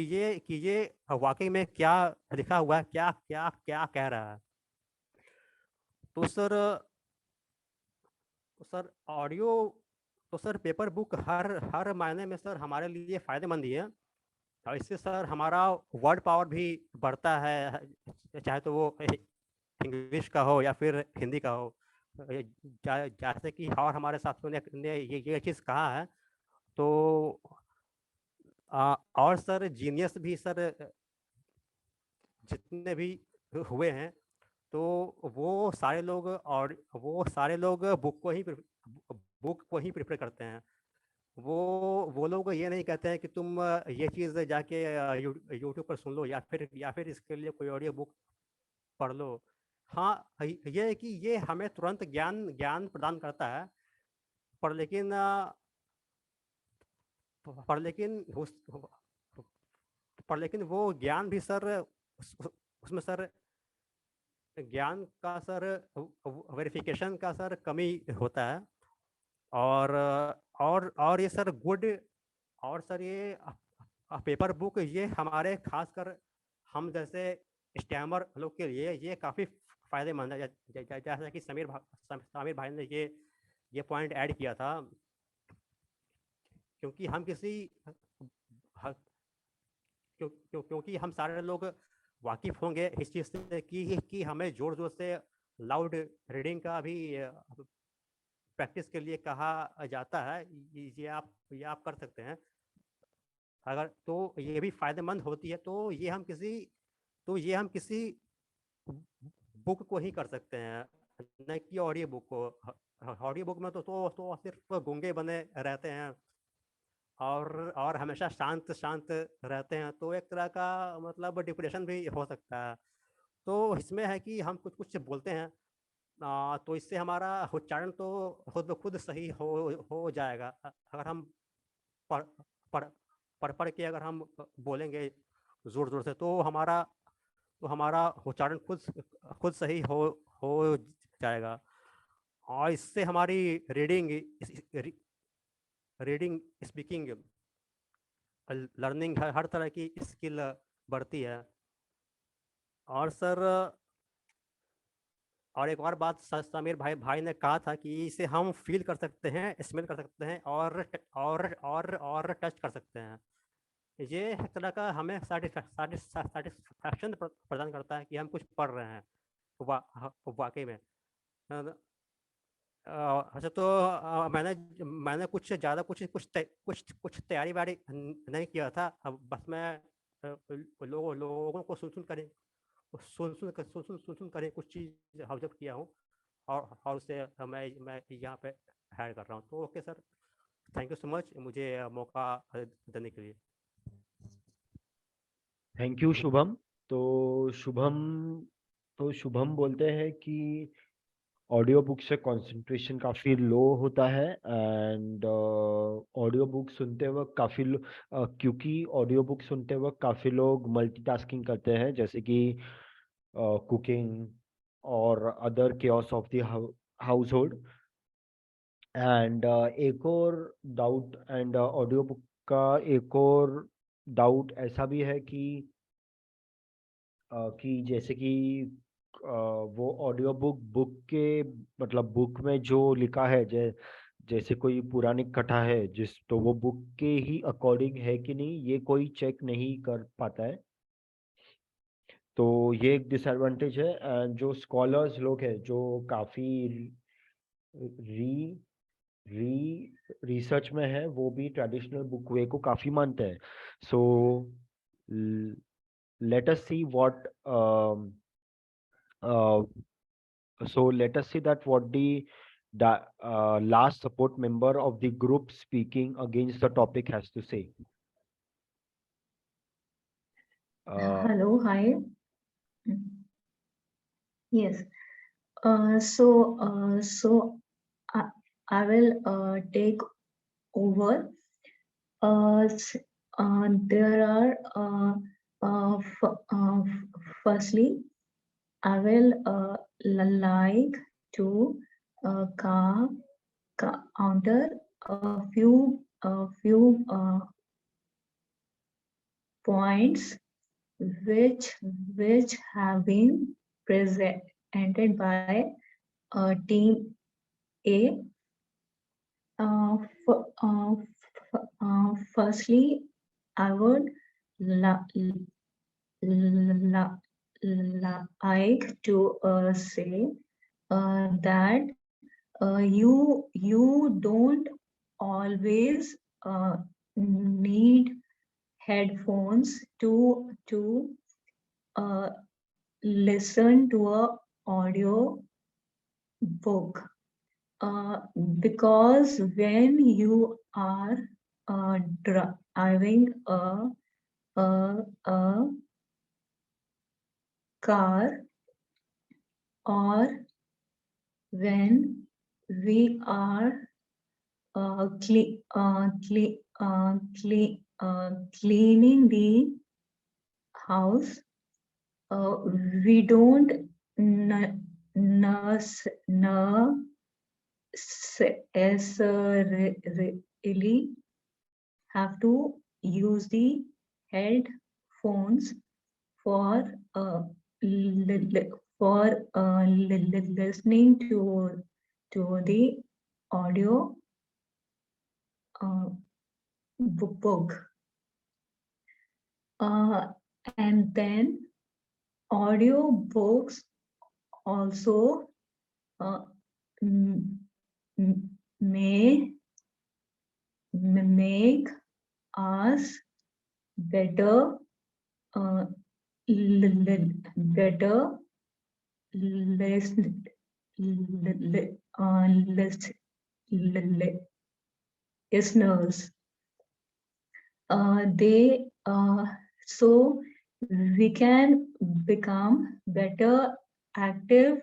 ये वाकई में क्या लिखा हुआ है, क्या क्या क्या कह रहा है। तो सर ऑडियो तो सर पेपर बुक हर मायने में सर हमारे लिए फ़ायदेमंद ही है। और इससे सर हमारा वर्ड पावर भी बढ़ता है, चाहे तो वो इंग्लिश का हो या फिर हिंदी का हो। जैसे कि और हमारे साथियों ने ये चीज़ कहा है। तो और सर जीनियस भी सर जितने भी हुए हैं, तो वो सारे लोग बुक को ही प्रेफर करते हैं। वो लोग ये नहीं कहते हैं कि तुम ये चीज़ जाके यूट्यूब पर सुन लो या फिर इसके लिए कोई ऑडियो बुक पढ़ लो। हाँ, ये है कि ये हमें तुरंत ज्ञान प्रदान करता है, पर लेकिन पर लेकिन उस पर लेकिन वो ज्ञान भी सर उसमें सर ज्ञान का सर वेरिफिकेशन का सर कमी होता है। और ये सर और सर ये पेपर बुक ये हमारे खासकर हम जैसे स्टैमर लोग के लिए ये काफ़ी फ़ायदेमंद है। जैसा कि समीर भाई ने ये पॉइंट ऐड किया था, क्योंकि हम क्योंकि हम सारे लोग वाकिफ़ होंगे इस चीज़ से कि हमें ज़ोर ज़ोर से लाउड रीडिंग का भी प्रैक्टिस के लिए कहा जाता है। ये आप कर सकते हैं। अगर तो ये भी फायदेमंद होती है, तो ये हम किसी बुक को ही कर सकते हैं, न कि ऑडियो बुक को। ऑडियो बुक में तो सिर्फ गूंगे बने रहते हैं और हमेशा शांत शांत रहते हैं, तो एक तरह का मतलब डिप्रेशन भी हो सकता है। तो इसमें है कि हम कुछ कुछ बोलते हैं, तो इससे हमारा उच्चारण तो खुद ब खुद सही हो जाएगा। अगर हम पढ़ पढ़ पढ़ के अगर हम बोलेंगे जोर जोर से, तो हमारा उच्चारण खुद सही हो जाएगा। और इससे हमारी रीडिंग रीडिंग स्पीकिंग लर्निंग हर तरह की स्किल बढ़ती है। और सर, और एक और बात समीर भाई ने कहा था कि इसे हम फील कर सकते हैं, स्मेल कर सकते हैं और टच कर सकते हैं। ये एक तरह का हमें सेटिस्फैक्शन प्रदान करता है कि हम कुछ पढ़ रहे हैं वाकई में। अच्छा, तो मैंने कुछ ज़्यादा कुछ तैयारी वारी नहीं किया था। अब बस मैं लोगों को सुन कर कुछ चीज़ ऑब्जर्व किया हूँ, और उससे मैं यहाँ पे हायर कर रहा हूँ। तो okay sir, thank you so much मुझे मौका देने के लिए। Thank you Shubham. तो शुभम बोलते हैं कि ऑडियो बुक से कंसंट्रेशन काफ़ी लो होता है, एंड ऑडियो बुक सुनते वक्त क्योंकि ऑडियो बुक सुनते वक्त काफ़ी लोग मल्टीटास्किंग करते हैं, जैसे कि कुकिंग और other cares of the house hold. And एक और डाउट, एंड ऑडियो बुक का एक और डाउट ऐसा भी है कि जैसे कि वो ऑडियो बुक के मतलब बुक में जो लिखा है, जैसे कोई पौराणिक कथा है तो वो बुक के ही अकॉर्डिंग है कि नहीं, ये कोई चेक नहीं कर पाता है। तो ये एक डिसएडवांटेज है। एंड जो स्कॉलर्स लोग हैं जो काफ़ी री रिसर्च में है, वो भी ट्रेडिशनल बुक वे को काफ़ी मानते हैं। सो let us see what let us see that what the last support member of the group speaking against the topic has to say. Hello, hi. Yes. So I will take over. There are firstly, I will like to counter a few points which have been presented by team A. Firstly, I would like to say that you don't always need headphones to listen to a audio book, because when you are driving a car, or when we are cleaning the house, we don't necessarily have to use the headphones for listening to the audio book. And then audio books also may make us better better listeners. They so we can become better active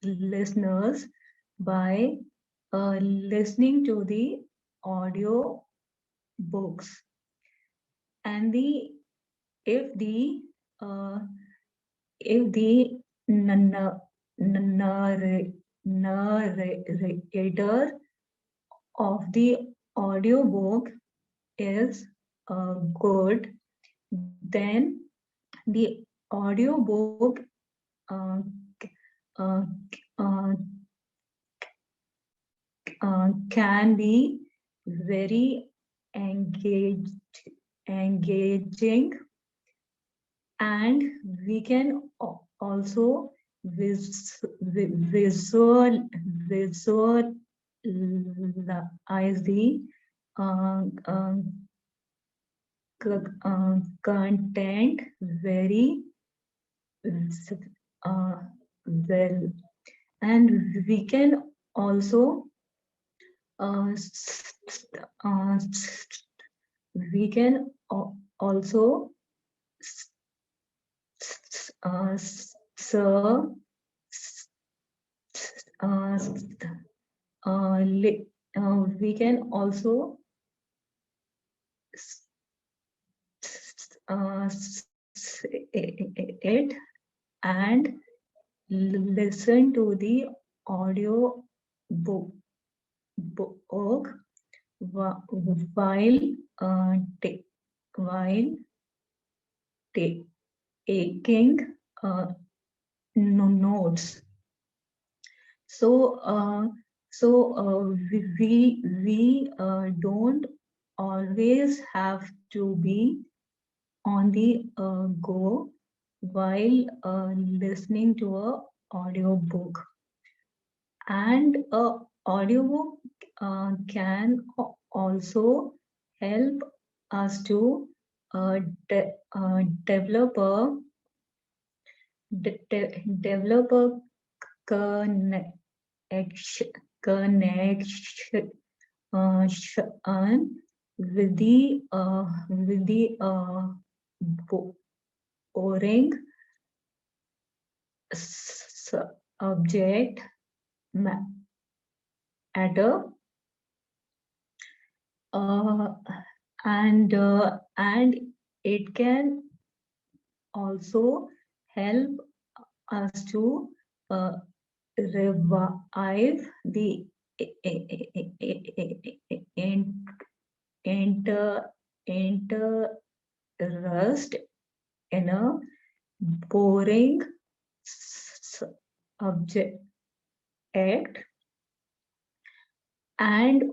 listeners by listening to the audio books. And if the uh, narrator of the audiobook is good, then the audiobook uh, uh, uh, can be very engaging, and we can also visualize the uh, uh, content very well, and we can also we can also serve we can also it and listen to the audio book while taking notes. So we don't always have to be on the go while listening to a audiobook. And a audiobook can also help us to develop a connection with the boring subject matter, and it can also help us to revive the interest in a boring subject, and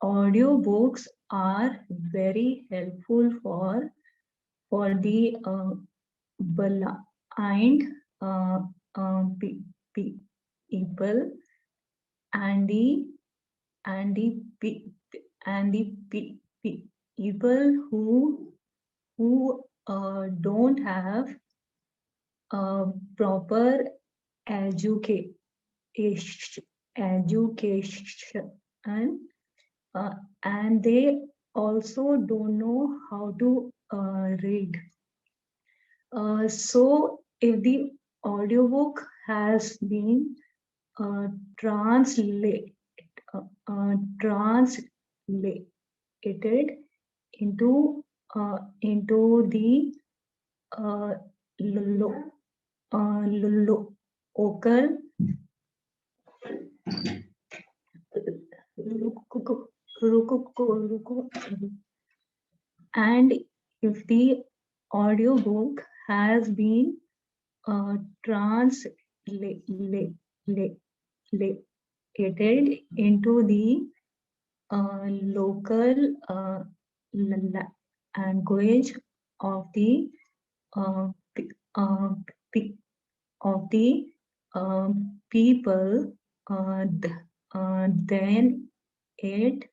audiobooks are very helpful for the blind people and the people who don't have proper education and they also don't know how to read. So if the audiobook has been translated into the local and if the audiobook has been translated into the local language of the people, then it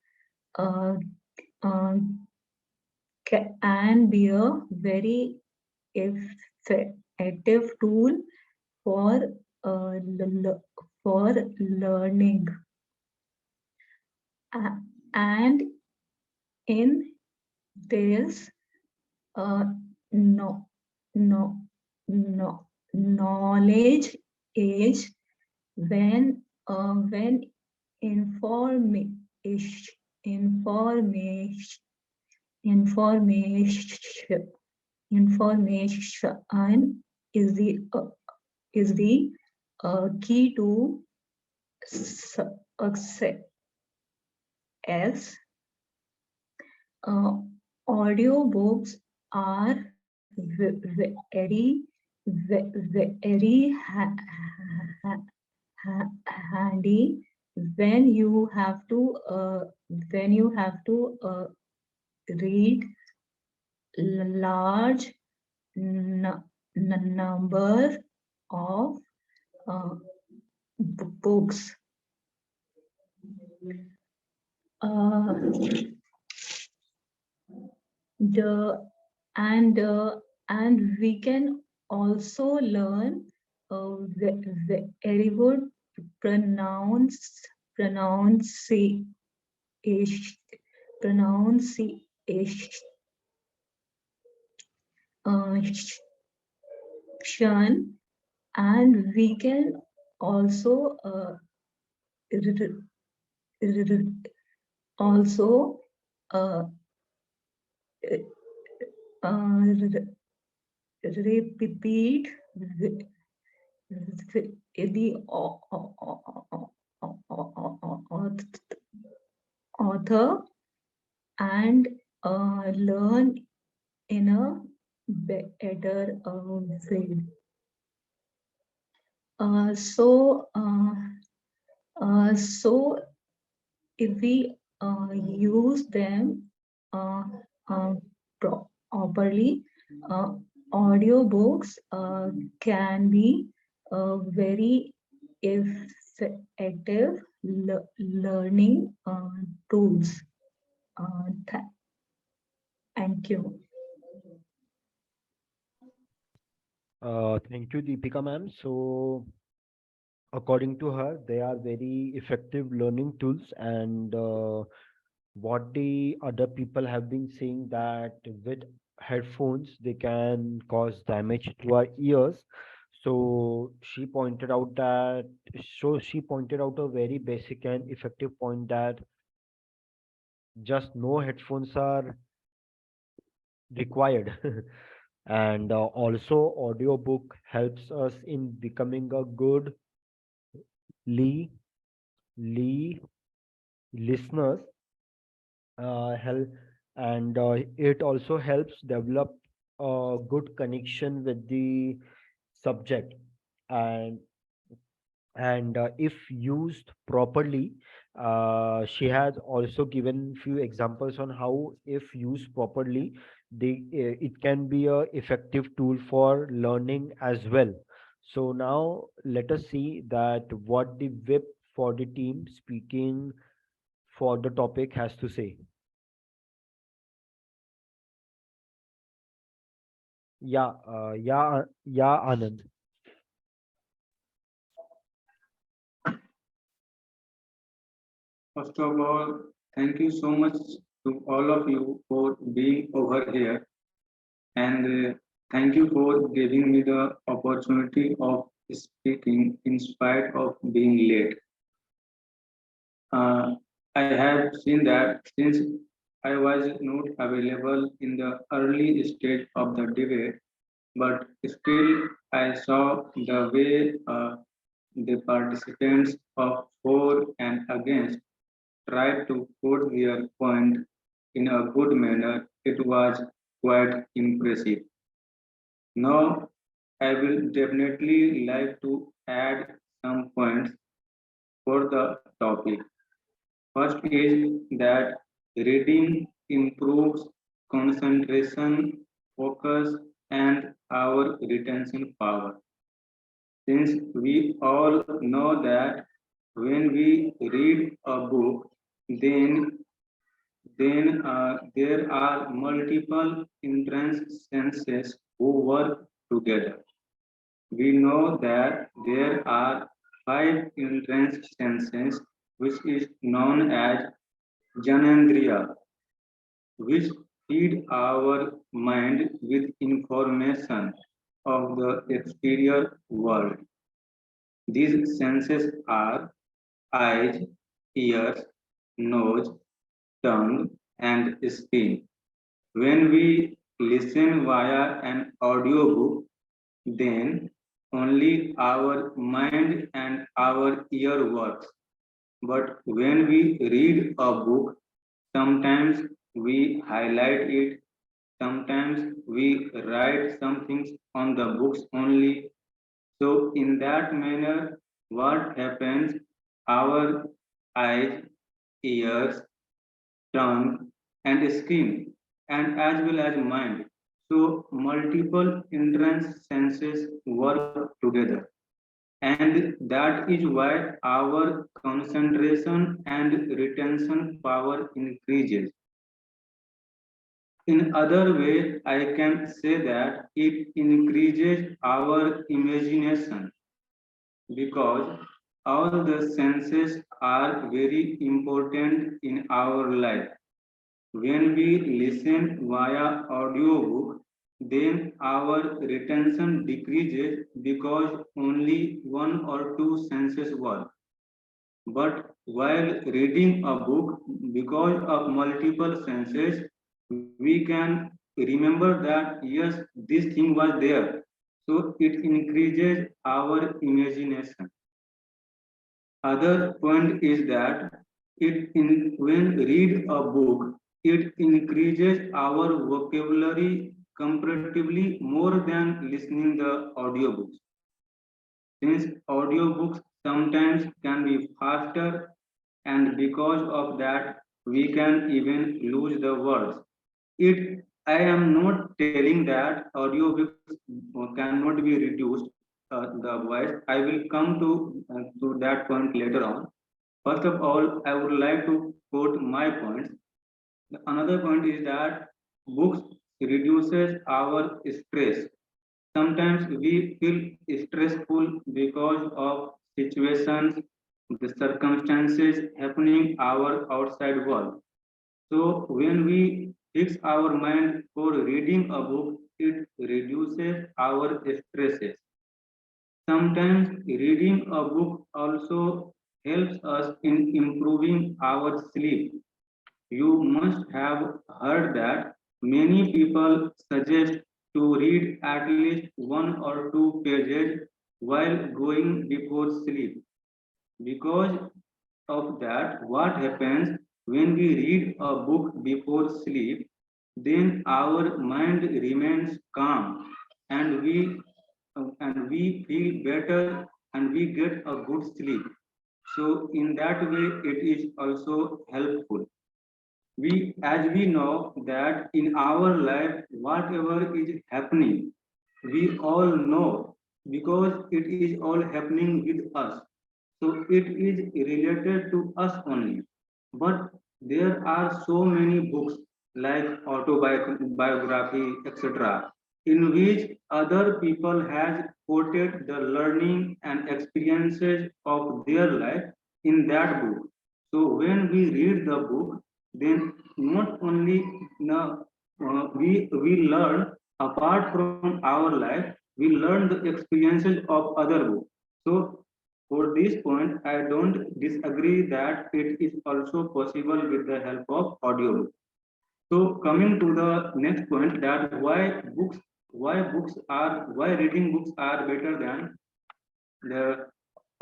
can be a very effective tool for for learning. And in this no no no knowledge age, when information information information information is the key to success. Audiobooks are very handy when you have to read large number of books. And we can also learn very good pronunciation, and we can also repeat the author and learn in a better way. So if we use them properly, audiobooks can be very effective learning tools. Thank you. Thank you, Deepika ma'am. So, according to her, they are very effective learning tools, and what the other people have been saying that with headphones they can cause damage to our ears. So she pointed out a very basic and effective point that just no headphones are required. And also audiobook helps us in becoming a good Lee listeners, help, and it also helps develop a good connection with the subject. And if used properly, she has also given few examples on how, if used properly, it can be a effective tool for learning as well. So now let us see that what the whip for the team speaking for the topic has to say. Yeah, Anand. First of all, thank you so much to all of you for being over here, and thank you for giving me the opportunity of speaking in spite of being late. Uh, I have seen that since I was not available in the early stage of the debate, but still I saw the way the participants of for and against tried to put their point in a good manner. It was quite impressive. Now, I will definitely like to add some points for the topic. First is that reading improves concentration, focus, and our retention power. since we all know that when we read a book, then there are multiple entrance senses who work together. We know that there are five entrance senses, which is known as Janendriya, which feed our mind with information of the exterior world. These senses are eyes, ears, nose, tongue, and skin. When we listen via an audiobook, then only our mind and our ear works. But when we read a book, sometimes we highlight it, sometimes we write some things on the books only. So in that manner, what happens? Our eyes, ears, tongue, and skin, and as well as mind. So multiple entrance senses work together. And that is why our concentration and retention power increases. In other way, I can say that it increases our imagination because all the senses are very important in our life. When we listen via audiobook, then our retention decreases because only one or two senses work. But while reading a book, because of multiple senses, we can remember that yes, this thing was there. So it increases our imagination. Other point is that when read a book, it increases our vocabulary comparatively more than listening the audiobooks. Since audiobooks sometimes can be faster, and because of that, we can even lose the words. I am not telling that audiobooks cannot be reduced the voice. I will come to that point later on. First of all, I would like to quote my points. Another point is that books reduces our stress. Sometimes we feel stressful because of situations, the circumstances happening our outside world. So when we fix our mind for reading a book, it reduces our stresses. Sometimes reading a book also helps us in improving our sleep. You must have heard that many people suggest to read at least one or two pages while going before sleep. Because of that, what happens when we read a book before sleep, then our mind remains calm and we feel better and we get a good sleep. So in that way, it is also helpful. As we know that in our life, whatever is happening, we all know because it is all happening with us. So it is related to us only. But there are so many books like autobiography, etc., in which other people has quoted the learning and experiences of their life in that book. So when we read the book, then not only we learn apart from our life, we learn the experiences of other books. So for this point, I don't disagree that it is also possible with the help of audiobook. So coming to the next point, that why reading books are better than the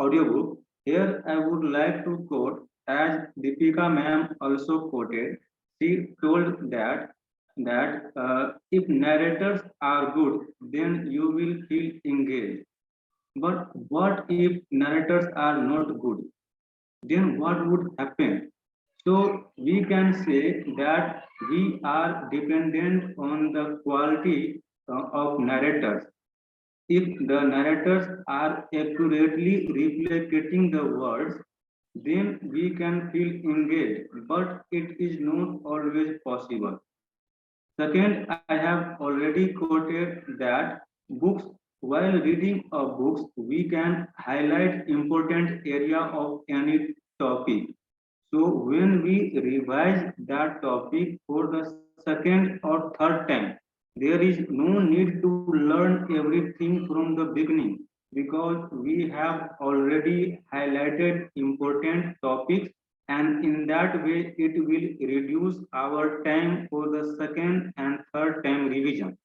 audiobook. Here I would like to quote, as Deepika ma'am also quoted. She told that if narrators are good, then you will feel engaged. But what if narrators are not good? Then what would happen? So we can say that we are dependent on the quality of narrators. If the narrators are accurately replicating the words, then we can feel engaged, but it is not always possible. Second, I have already quoted that books, while reading a book, we can highlight important area of any topic. So when we revise that topic for the second or third time, there is no need to learn everything from the beginning because we have already highlighted important topics, and in that way it will reduce our time for the second and third time revision.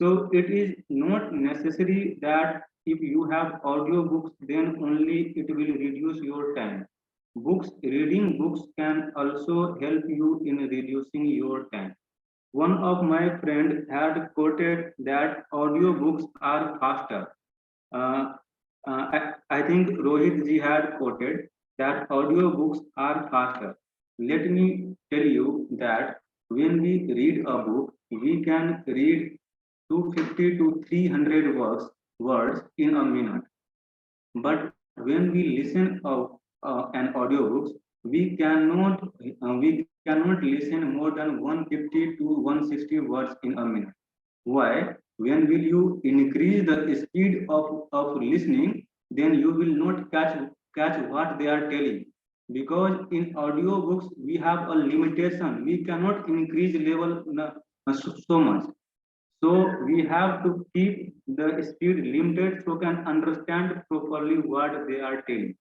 So it is not necessary that if you have audiobooks, then only it will reduce your time. Reading books can also help you in reducing your time. One of my friends had quoted that audiobooks are faster. Uh, I think Rohit ji had quoted that audiobooks are faster. Let me tell you that when we read a book, we can read 250 to 300 words in a minute. But when we listen of an audiobooks, we cannot listen more than 150 to 160 words in a minute. Why? When will you increase the speed of listening, then you will not catch what they are telling. Because in audiobooks we have a limitation. We cannot increase level so much. So we have to keep the speed limited so can understand properly what they are telling.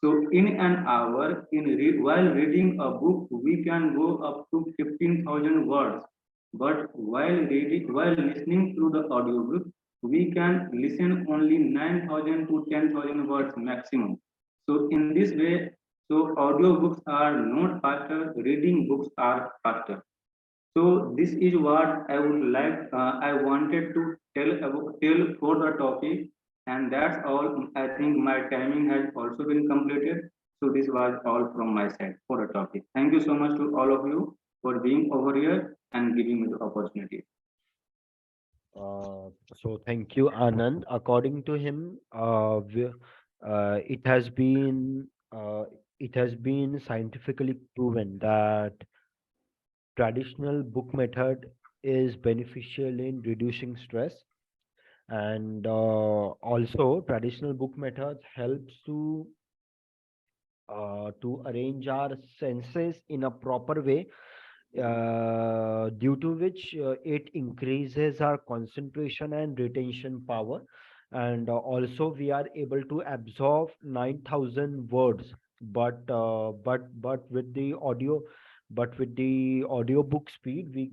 So in an hour, while reading a book, we can go up to 15,000 words. But while listening to the audiobook, we can listen only 9,000 to 10,000 words maximum. So in this way, so audiobooks are not faster, reading books are faster. So this is what I would like. I wanted to tell for the topic, and that's all. I think my timing has also been completed. So this was all from my side for the topic. Thank you so much to all of you for being over here and giving me the opportunity. So thank you, Anand. According to him, it has been scientifically proven that traditional book method is beneficial in reducing stress, and also traditional book methods helps to arrange our senses in a proper way, due to which it increases our concentration and retention power, and also we are able to absorb 9,000 words, but with the audio, audiobook speed,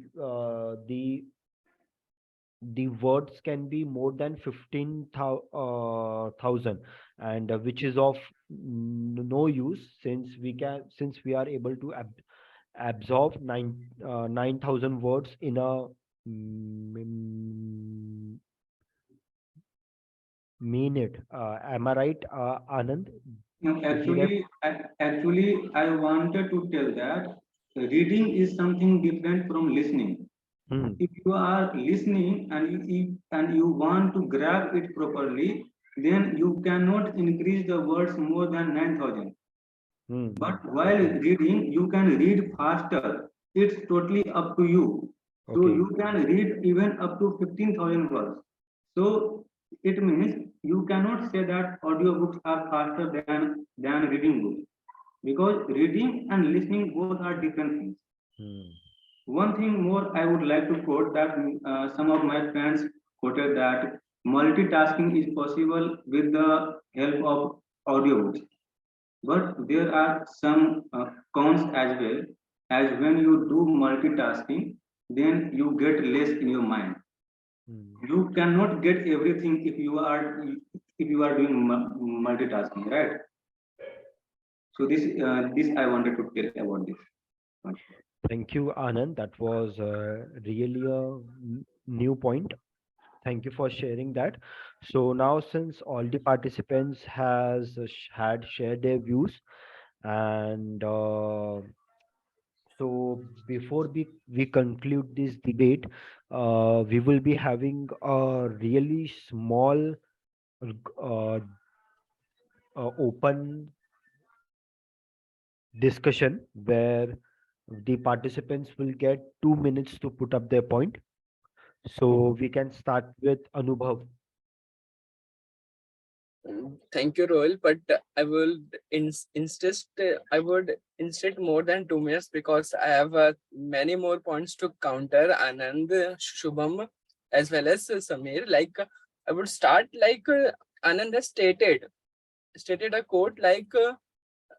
the words can be more than 15,000, and which is of no use, since we are able to absorb 9,000 words in a minute. Am I right, Anand? No, actually, I wanted to tell that reading is something different from listening. If you are listening and you want to grab it properly, then you cannot increase the words more than 9,000. But while reading, you can read faster. It's totally up to you. So you can read even up to 15,000 words. So it means you cannot say that audiobooks are faster than reading books because reading and listening both are different things. One thing more I would like to quote that some of my friends quoted that multitasking is possible with the help of audiobooks. But there are some cons as well, as when you do multitasking, then you get less in your mind. You cannot get everything if you are doing multitasking, right? So this I wanted to tell about this. Thank you, Anand. That was really a new point. Thank you for sharing that. So now, since all the participants had shared their views, and so before we conclude this debate, we will be having a really small uh, open discussion where the participants will get 2 minutes to put up their point. So we can start with Anubhav. Thank you, Rohit. But I will insist. I would insist more than 2 minutes because I have many more points to counter Anand, Shubham, as well as Samir. Like I would start like Anand has stated a quote like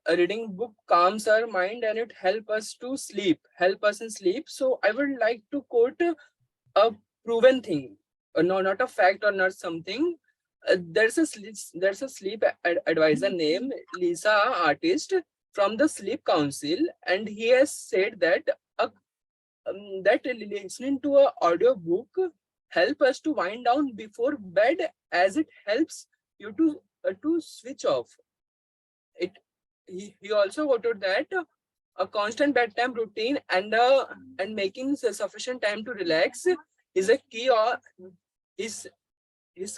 a reading book calms our mind and it help us to sleep, help us in sleep. So I would like to quote a proven thing, no, not a fact or not something. There's a sleep advisor named Lisa, artist from the Sleep Council, and he has said that that listening to a audio book help us to wind down before bed as it helps you to switch off. It he also quoted that a constant bedtime routine and making sufficient time to relax is a key or is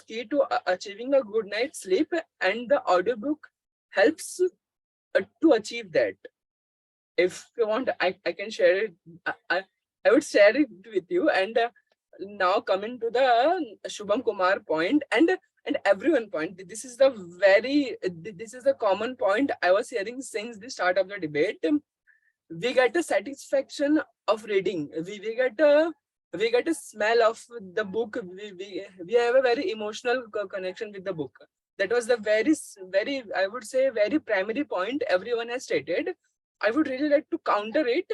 key to achieving a good night's sleep, and the audiobook helps to achieve that. If you want, I can share it. I would share it with you. And now coming to the Shubham Kumar point and everyone point. This is the common point I was hearing since the start of the debate. We get a satisfaction of reading. We get a smell of the book. We have a very emotional connection with the book. That was the very I would say very primary point everyone has stated. I would really like to counter it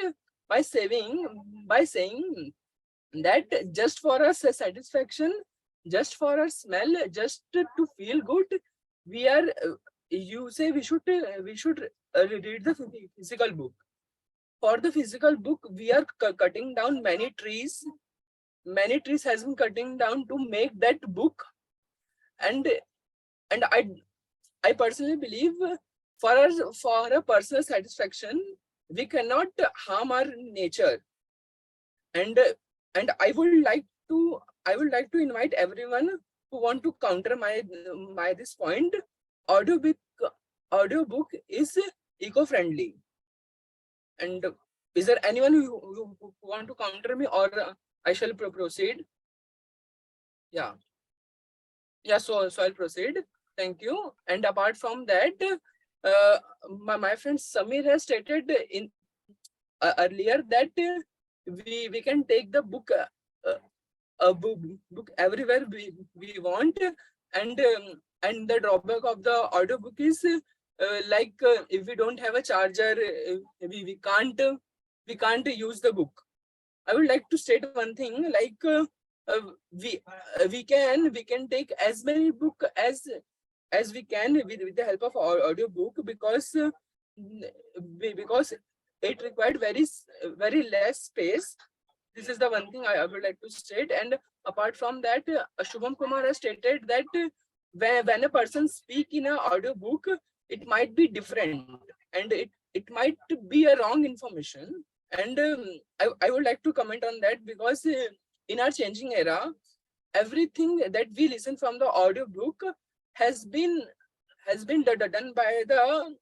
by saying that just for a satisfaction, just for a smell, just to feel good, we are you say we should read the physical book. For the physical book, we are cutting down many trees. Many trees has been cutting down to make that book, and I personally believe for a personal satisfaction, we cannot harm our nature. And I would like to invite everyone who want to counter my this point. Audiobook is eco-friendly. And is there anyone who want to counter me, or I shall proceed? Yeah. So I'll proceed. Thank you. And apart from that, my friend Samir has stated in earlier that we can take the book book everywhere we want, and the drawback of the audiobook is if we don't have a charger, we can't use the book. I would like to state one thing, like we can take as many book as we can with the help of audiobook, because it required very less space. This is the one thing I would like to state. And apart from that, Shubham Kumar has stated that when a person speak in an audiobook, it might be different, and it might be a wrong information. And I would like to comment on that, because in our changing era, everything that we listen from the audiobook has been done by the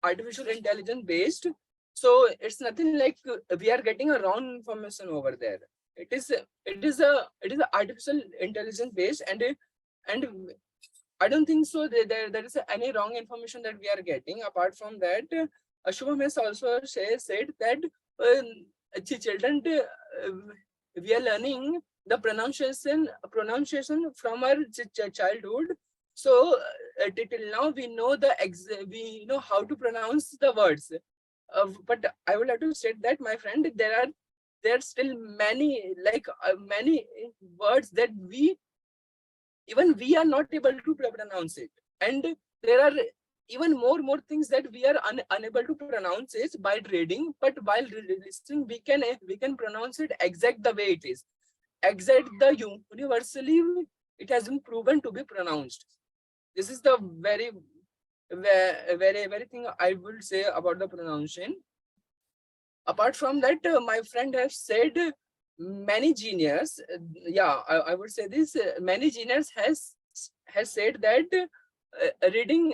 artificial intelligence based. So it's nothing like we are getting a wrong information over there. It is a artificial intelligence based, and I don't think so there is any wrong information that we are getting. Apart from that, Shubham has also said that children, we are learning the pronunciation from our childhood. So till now we know how to pronounce the words. But I would like to state that, my friend, there are still many many words that we are not able to pronounce it, and there are even more things that we are unable to pronounce it by reading, but while listening we can pronounce it exact the way it is, exact the universally it has been proven to be pronounced. This is the very thing I will say about the pronunciation. apart from that, my friend has said many genius, I would say this, many genius has said that reading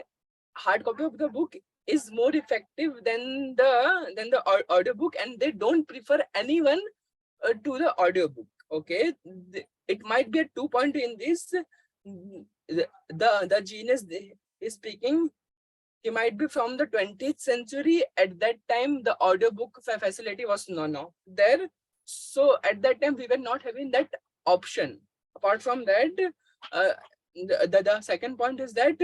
hard copy of the book is more effective than the audiobook, and they don't prefer anyone to the audiobook. Okay, it might be a 2 point in this. The genius is speaking, he might be from the 20th century. At that time, the audiobook facility was no there. So at that time, we were not having that option. Apart from that, the second point is that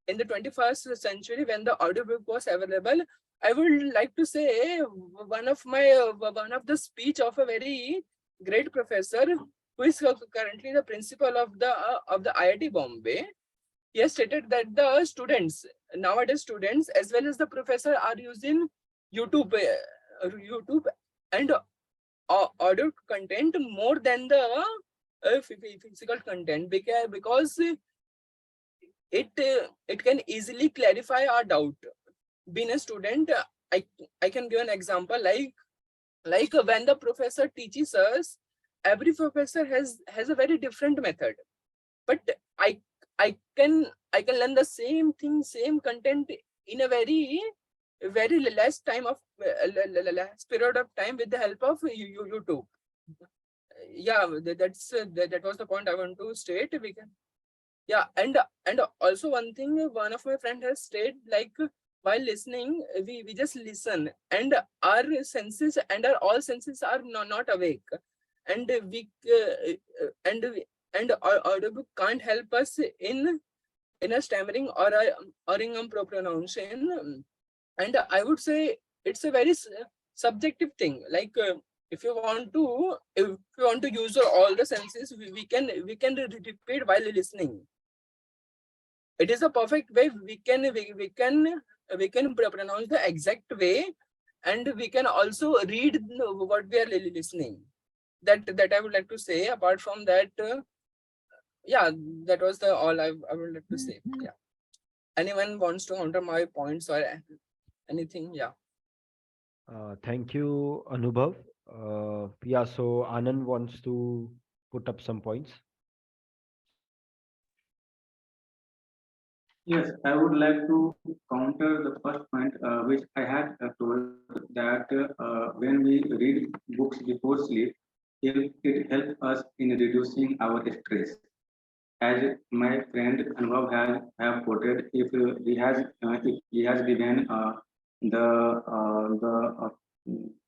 in the 21st century, when the audiobook was available, I would like to say one of the speech of a very great professor who is currently the principal of the IIT Bombay. He has stated that the students, nowadays students as well as the professor, are using YouTube and audio content more than the physical content, because it can easily clarify our doubt. Being a student, I can give an example, like when the professor teaches us, every professor has a very different method, but I can learn the same thing, same content in a very less time of less period of time with the help of YouTube. Yeah, that was the point I want to state. We can, yeah, and also one thing, one of my friend has stated, like while listening, we just listen, and our senses and all senses are not awake, and our audiobook can't help us in a stammering or in pronunciation. And I would say it's a very subjective thing. Like if you want to use all the senses, we can repeat while listening. It is a perfect way. We can pronounce the exact way, and we can also read what we are listening. That I would like to say. Apart from that, yeah, that was all I would like to say. Yeah. Anyone wants to counter my points or anything? Yeah. Thank you, Anubhav. Yeah, so Anand wants to put up some points. Yes, I would like to counter the first point, which I had told that when we read books before sleep, it helps us in reducing our stress. As my friend Anubhav has have quoted, if he has given the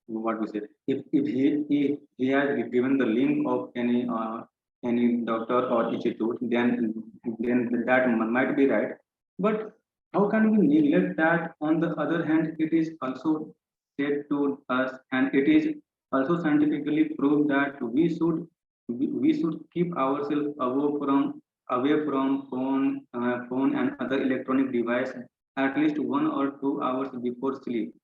what we say, if he has given the link of any doctor or institute, then that might be right. But how can we neglect that? On the other hand, it is also said to us, and it is also scientifically proved that we should keep ourselves away from phone and other electronic device at least 1 or 2 hours before sleep.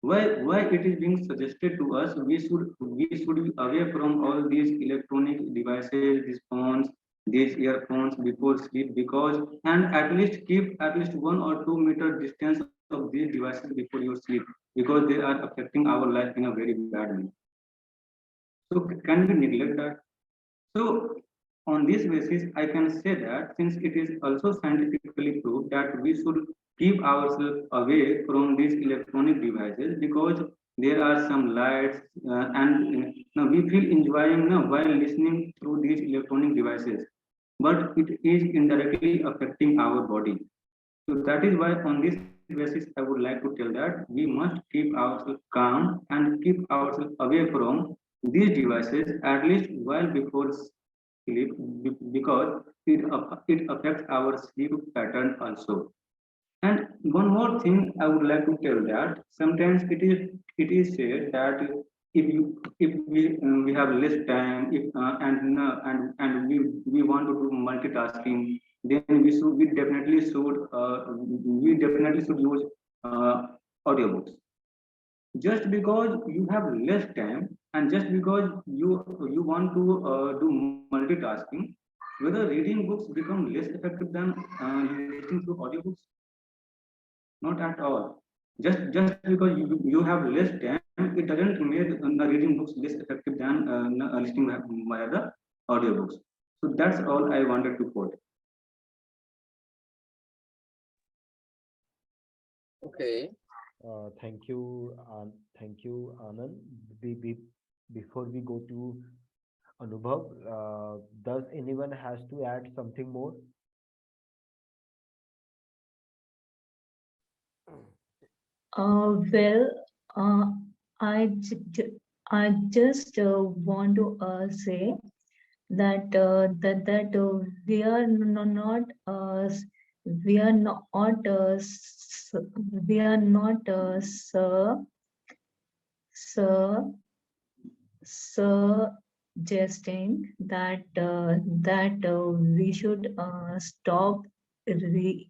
Why it is being suggested to us we should be away from all these electronic devices, these phones, these earphones before sleep, because and at least keep at least 1 or 2 meter distance of these devices before your sleep, because they are affecting our life in a very bad way. So can we neglect that? So on this basis, I can say that since it is also scientifically proved that we should keep ourselves away from these electronic devices, because there are some lights and we feel enjoying while listening through these electronic devices, but it is indirectly affecting our body. So that is why on this basis, I would like to tell that we must keep ourselves calm and keep ourselves away from these devices at least while before sleep, because it affects our sleep pattern also. And one more thing I would like to tell that sometimes it is said that if we have less time, if and we want to do multitasking, then we definitely should use audiobooks. Just because you have less time and just because you want to do multitasking, whether reading books become less effective than listening to audiobooks? Not at all. Just because you have less time, it doesn't make the reading books less effective than listening via the audiobooks. So that's all I wanted to quote. Okay. Thank you, Anand. Before we go to Anubhav, does anyone has to add something more? Well, uh, I just want to say that we are not we are not we are not sir, suggesting that we should stop reading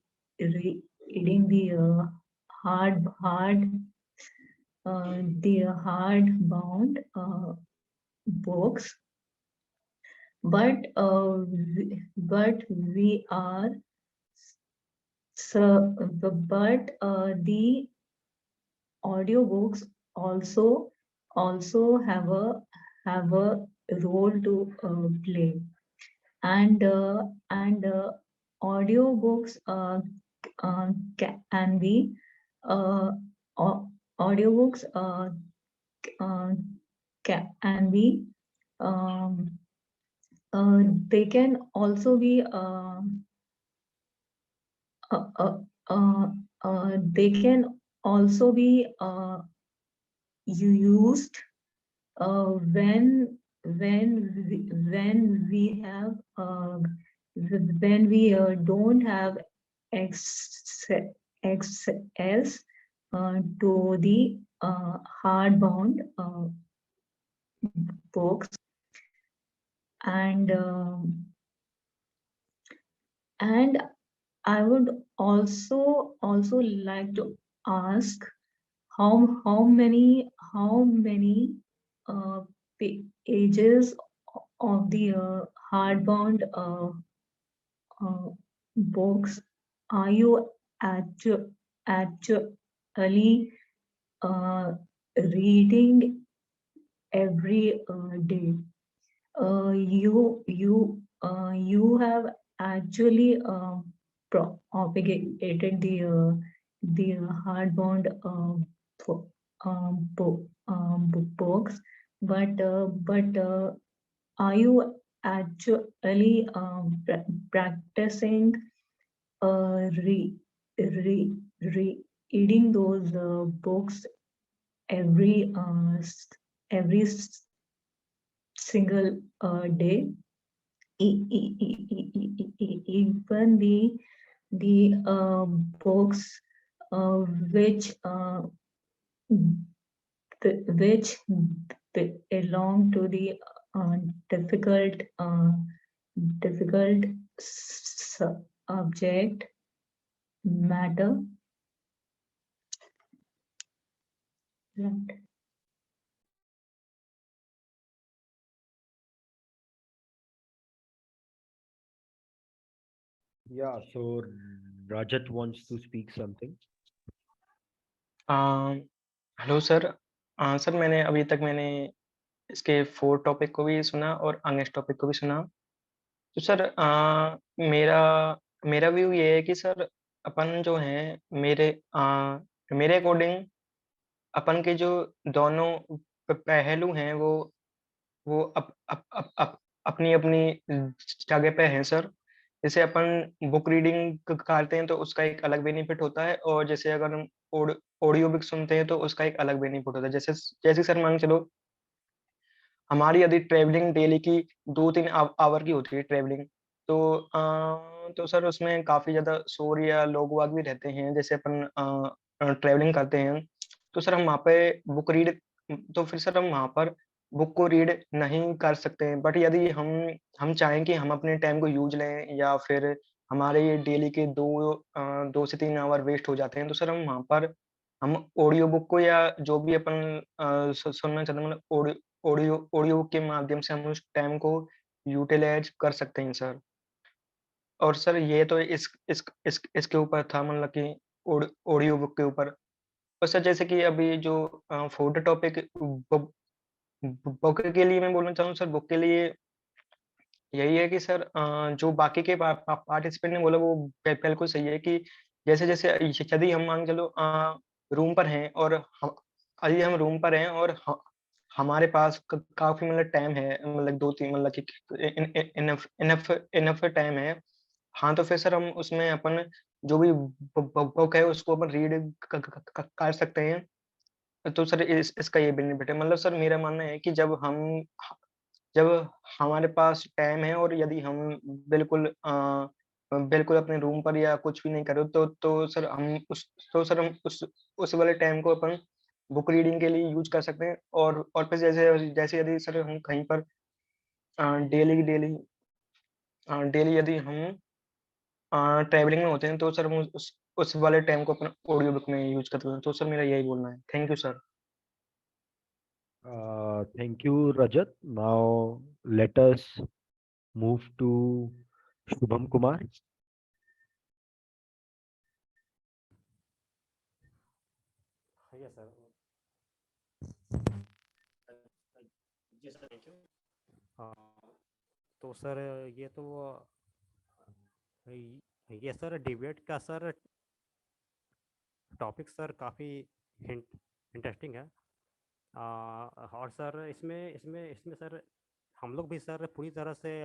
hard the hardbound books, but we are so but the audiobooks also have a role to play, and audiobooks can be uh, au- audiobooks uh, can be um, they can also be uh, uh, uh, they can also be used when we have when we don't have access to the hardbound books, and and I would also like to ask how many uh, pages of the hardbound books are you actually reading every day? You have actually propagated the hardbound bo- books, but are you actually practicing re, re, reading those books every every single day? Even the books uh, which which belong to the uh, difficult difficult subject matter. Right. Yeah, so Rajat wants to speak something. Hello sir. Sir मैंने अभी तक मैंने इसके 4 topic को भी सुना और against topic को भी सुना। तो सर मेरा मेरा व्यू ये है कि सर अपन जो है मेरे अकॉर्डिंग अपन के जो दोनों पहलू हैं वो अपनी अपनी जगह पे हैं सर। जैसे अपन बुक रीडिंग करते हैं तो उसका एक अलग बेनिफिट होता है, और जैसे अगर हम ऑडियो बुक सुनते हैं तो उसका एक अलग बेनिफिट होता है। जैसे जैसे सर मान के चलो हमारी यदि ट्रेवलिंग डेली की 2-3 आवर की होती है ट्रेवलिंग, तो सर उसमें काफ़ी ज़्यादा शोर या लोग वाग भी रहते हैं। जैसे अपन ट्रेवलिंग करते हैं तो सर हम वहाँ पे बुक रीड तो फिर सर हम वहाँ पर बुक को रीड नहीं कर सकते हैं। बट यदि हम चाहें कि हम अपने टाइम को यूज लें या फिर हमारे ये डेली के 2 से 3 आवर वेस्ट हो जाते हैं, तो सर हम वहाँ पर हम ऑडियो बुक को या जो भी अपन सुनना चाहते हैं मतलब ऑडियो ऑडियो बुक के माध्यम से हम उस टाइम को यूटिलाइज कर सकते हैं सर। और सर ये तो इसके ऊपर था मतलब कि ऑडियो बुक के ऊपर। और सर जैसे कि अभी जो फूड टॉपिक बुक के लिए मैं बोलना चाहूँ सर, बुक के लिए यही है कि सर जो बाकी के पार्टिसिपेंट ने बोला वो बिल्कुल सही है कि जैसे जैसे यदि हम मान के चलो रूम पर हैं और यदि हम रूम पर हैं और हमारे पास काफी मतलब टाइम है, मतलब 2-3 मतलब कि इनफ इनफ इनफ टाइम है, हाँ तो फिर सर हम उसमें अपन जो भी बुक है उसको अपन रीड कर सकते हैं। तो सर इसका ये बेनिफिट है, मतलब सर मेरा मानना है कि जब हमारे पास टाइम है और यदि हम बिल्कुल बिल्कुल अपने रूम पर या कुछ भी नहीं कर रहे तो सर हम उस वाले टाइम को अपन बुक रीडिंग के लिए यूज कर सकते हैं। और फिर जैसे जैसे यदि सर हम कहीं पर डेली डेली डेली यदि हम ट्रैवलिंग में होते हैं तो सर हम उस वाले टाइम को अपन ऑडियो बुक में यूज करते हैं। तो सर मेरा यही बोलना है। Thank you sir. Thank you, Rajat. Now let us move to Shubham Kumar. Yes sir. जी सर, थैंक यू। तो सर ये तो ये सर डिबेट का सर टॉपिक सर काफ़ी इंटरेस्टिंग है। और सर इसमें इसमें इसमें सर हम लोग भी सर पूरी तरह से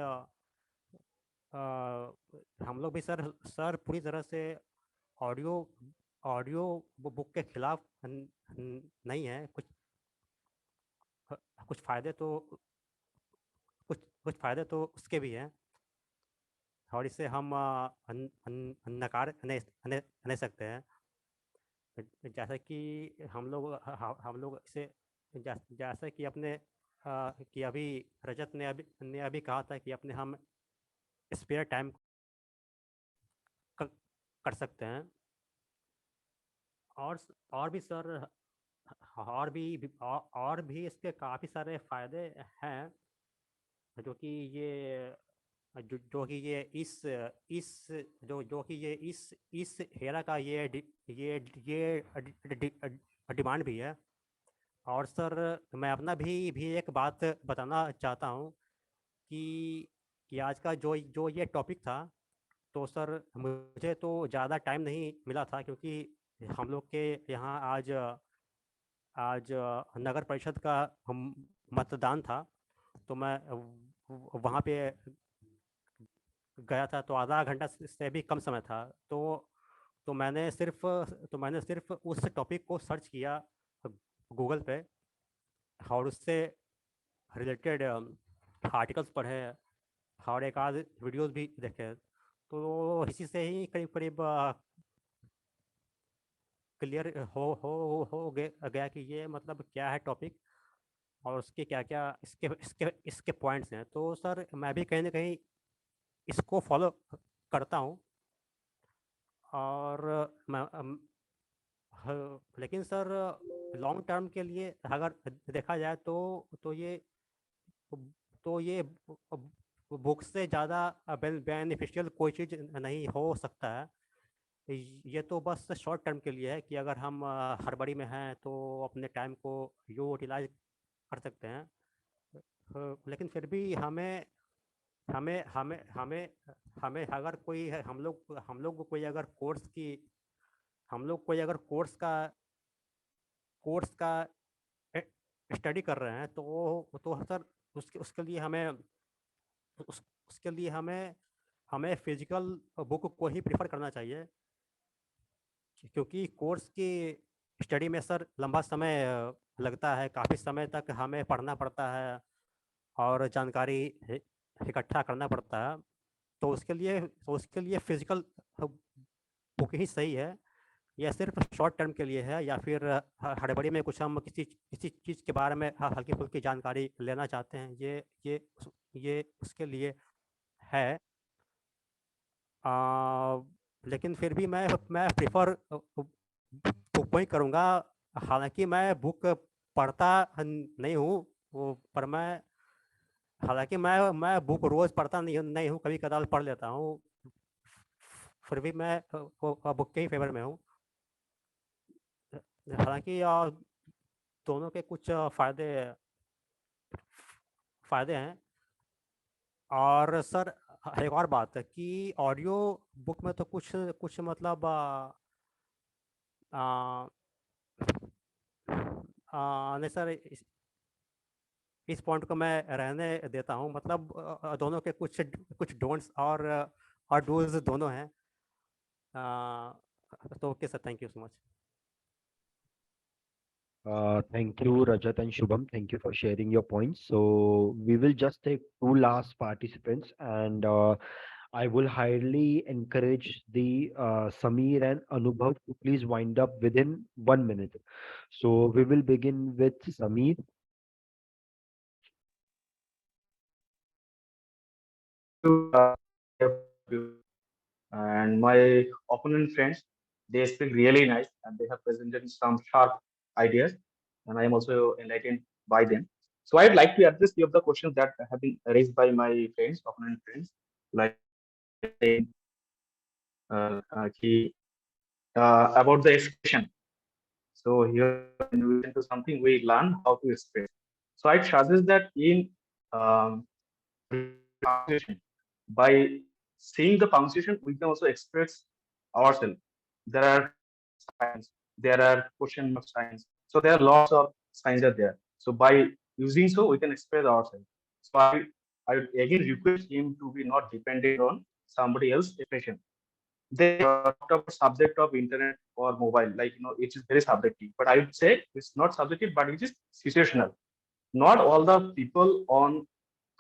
हम लोग भी सर पूरी तरह से ऑडियो ऑडियो बुक के खिलाफ नहीं है। कुछ फ़ायदे तो कुछ फ़ायदे तो उसके भी हैं और इसे हम नकार नहीं सकते हैं। जैसा कि हम लोग इसे जैसा कि अपने कि अभी रजत ने अभी कहा था कि अपने हम स्पेयर टाइम कर सकते हैं। और भी सर और भी इसके काफ़ी सारे फ़ायदे हैं जो कि ये जो कि ये इस जो कि ये इस हेरा का ये डिमांड भी है। और सर मैं अपना भी एक बात बताना चाहता हूँ कि आज का जो जो ये टॉपिक था, तो सर मुझे तो ज़्यादा टाइम नहीं मिला था क्योंकि हम लोग के यहाँ आज आज नगर परिषद का मतदान था। तो मैं वहाँ पे गया था, तो आधा घंटा से भी कम समय था। तो मैंने सिर्फ उस टॉपिक को सर्च किया गूगल पे और उससे रिलेटेड आर्टिकल्स पढ़े और एक आध वीडियोस भी देखे। तो इसी से ही करीब करीब क्लियर गया कि ये मतलब क्या है टॉपिक और उसके क्या क्या इसके पॉइंट्स हैं। तो सर मैं भी कहीं ना कहीं इसको फॉलो करता हूँ। और लेकिन सर लॉन्ग टर्म के लिए अगर देखा जाए तो ये बुक से ज़्यादा बेनिफिशियल कोई चीज़ नहीं हो सकता है। ये तो बस शॉर्ट टर्म के लिए है कि अगर हम हड़बड़ी में हैं तो अपने टाइम को यूटिलाइज कर सकते हैं। लेकिन फिर भी हमें हमें हमें हमें हमें अगर कोई हम लोग कोई अगर कोर्स का स्टडी कर रहे हैं तो सर उसके लिए हमें फिजिकल बुक को ही प्रेफर करना चाहिए क्योंकि कोर्स की स्टडी में सर लंबा समय लगता है। काफ़ी समय तक हमें पढ़ना पड़ता है और जानकारी इकट्ठा करना पड़ता है। तो उसके लिए फिजिकल बुक ही सही है। यह सिर्फ शॉर्ट टर्म के लिए है या फिर हड़बड़ी में कुछ हम किसी चीज़ के बारे में हल्की फुल्की जानकारी लेना चाहते हैं, ये उसके लिए है। लेकिन फिर भी मैं प्रेफर बुक को ही करूँगा। हालांकि मैं बुक पढ़ता नहीं हूँ पर मैं बुक रोज़ पढ़ता नहीं हूँ, कभी कदाल पढ़ लेता हूँ। फिर भी मैं बुक के ही फेवर में हूँ। हालांकि दोनों के कुछ फायदे हैं। और सर एक और बात है कि ऑडियो बुक में तो कुछ कुछ मतलब आ, नहीं सर, इस पॉइंट को मैं रहने देता हूँ। मतलब दोनों के कुछ कुछ डोंट्स और डूज दोनों हैं। तो okay sir, thank you so much. Thank you, Rajat and Shubham. Thank you for sharing your points. So we will just take two last participants, and I will highly encourage the Samir and Anubhav to please wind up within 1 minute. So we will begin with Samir. And my opponent friends, they speak really nice and they have presented some sharp ideas, and I am also enlightened by them. So I'd like to address few of the questions that have been raised by my friends, opponent friends, like about the expression. So here, when we listen to something, we learn how to express. So I suggest that in punctuation, by seeing the punctuation, we can also express ourselves. There are signs, there are question mark signs. So there are lots of signs are there. So by using so, we can express ourselves. So I would again request him to be not dependent on somebody else's expression. They talked about subject of internet or mobile, like it is very subjective. But I would say it's not subjective, but it is situational. Not all the people on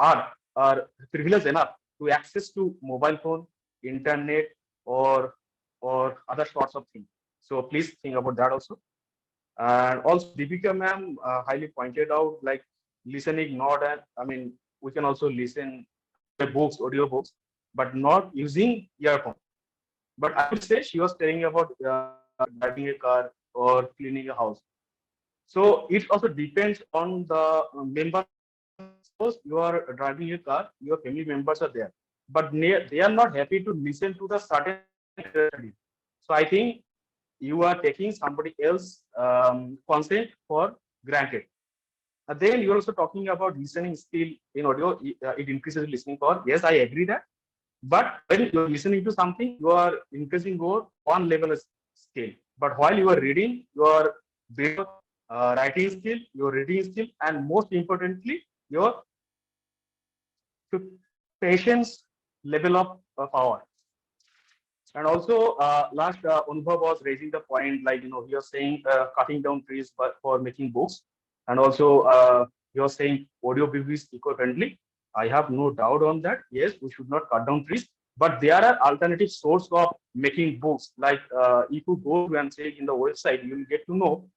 earth are privileged enough to access to mobile phone, internet, or other sorts of things. So please think about that also. And also, Deepika ma'am highly pointed out like listening, not and I mean we can also listen to books, audio books, but not using earphone. But I would say she was telling about driving a car or cleaning a house. So it also depends on the member. Suppose you are driving a car, your family members are there, but they are not happy to listen to the certain study. So I think you are taking somebody else consent for granted. And then you're also talking about listening skill in audio. It increases listening power. Yes, I agree that. But when you're listening to something, you are increasing your one level of skill. But while you are reading, your writing skill, your reading skill, and most importantly, your patience level of power. And also, last Anubhav was raising the point, like he was saying cutting down trees for making books, and also he was saying audio book is eco-friendly. I have no doubt on that. Yes, we should not cut down trees, but there are alternative source of making books. Like if you go and check in the website, you will get to know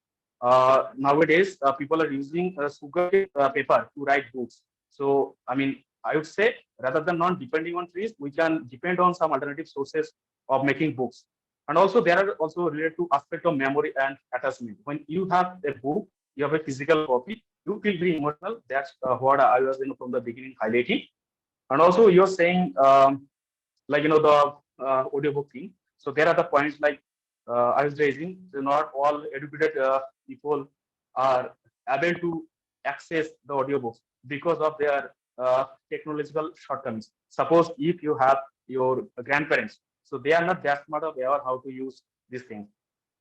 nowadays people are using sugar paper to write books. So I mean, I would say rather than not depending on trees, we can depend on some alternative sources of making books. And also there are also related to aspect of memory and attachment. When you have a book, you have a physical copy, you feel very emotional. That's what I was from the beginning highlighting. And also you're saying like the audiobook thing. So there are the points like I was raising. So not all educated people are able to access the audiobooks because of their technological shortcomings. Suppose if you have your grandparents, so they are not that smart of aware how to use these things.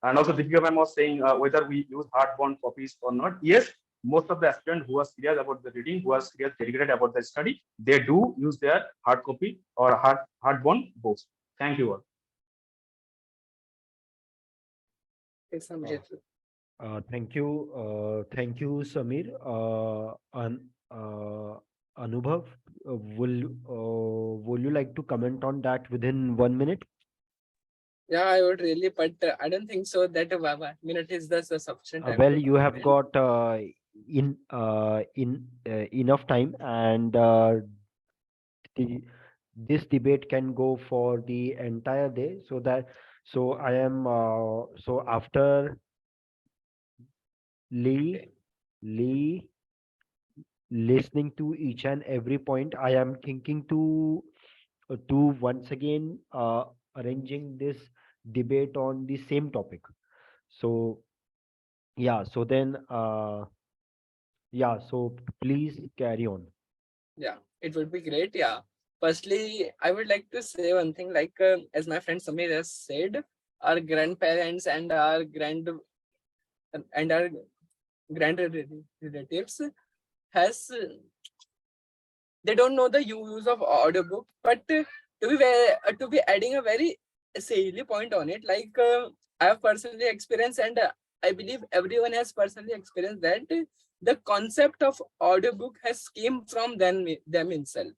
And also, Deepika ma'am was saying whether we use hardbound copies or not. Yes, most of the aspirants who are serious about the reading, who are serious dedicated about the study, they do use their hard copy or hardbound books. Thank you all. It's Samir. Thank you, Samir. Anubhav, will you like to comment on that within 1 minute? Yeah, I would really, but I don't think so that a minute is the sufficient time. Well, to you have comment. got enough time, and this debate can go for the entire day. So I am so after Lee listening to each and every point, I am thinking to once again arranging this debate on the same topic. So Yeah, so then, yeah, so please carry on. Yeah, it would be great. Yeah. Firstly, I would like to say one thing, like as my friend Samir has said, our grandparents and our grand relatives has they don't know the use of audiobook, but to be adding a very salient point on it, like I have personally experienced, and I believe everyone has personally experienced that the concept of audiobook has came from them itself.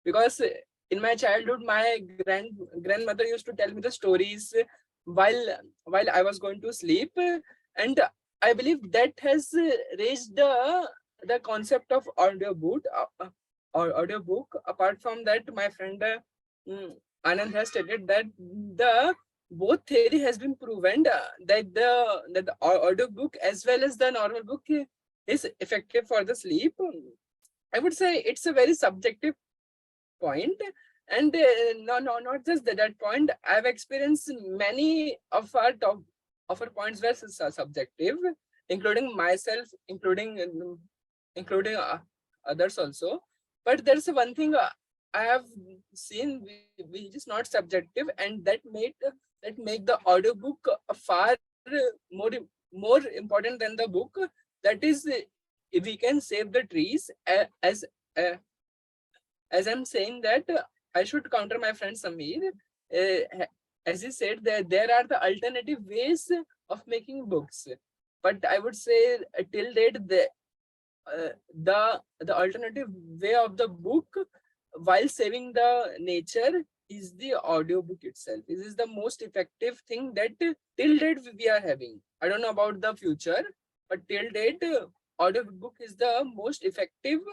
Because in my childhood, my grandmother used to tell me the stories while I was going to sleep, and I believe that has raised the concept of audiobook. Or audiobook. Apart from that, my friend Anand has stated that the both theory has been proven that the audiobook as well as the normal book is effective for the sleep. I would say it's a very subjective point, and not just that point. I've experienced many of our points were subjective, including myself, including others also. But there's one thing I have seen which is not subjective, and that make the audiobook far more more important than the book. That is, if we can save the trees, uh, as I'm saying that I should counter my friend Samir. As he said, that there are the alternative ways of making books, but I would say till date the alternative way of the book while saving the nature is the audiobook itself. This is the most effective thing that till date we are having. I don't know about the future, but till date audiobook is the most effective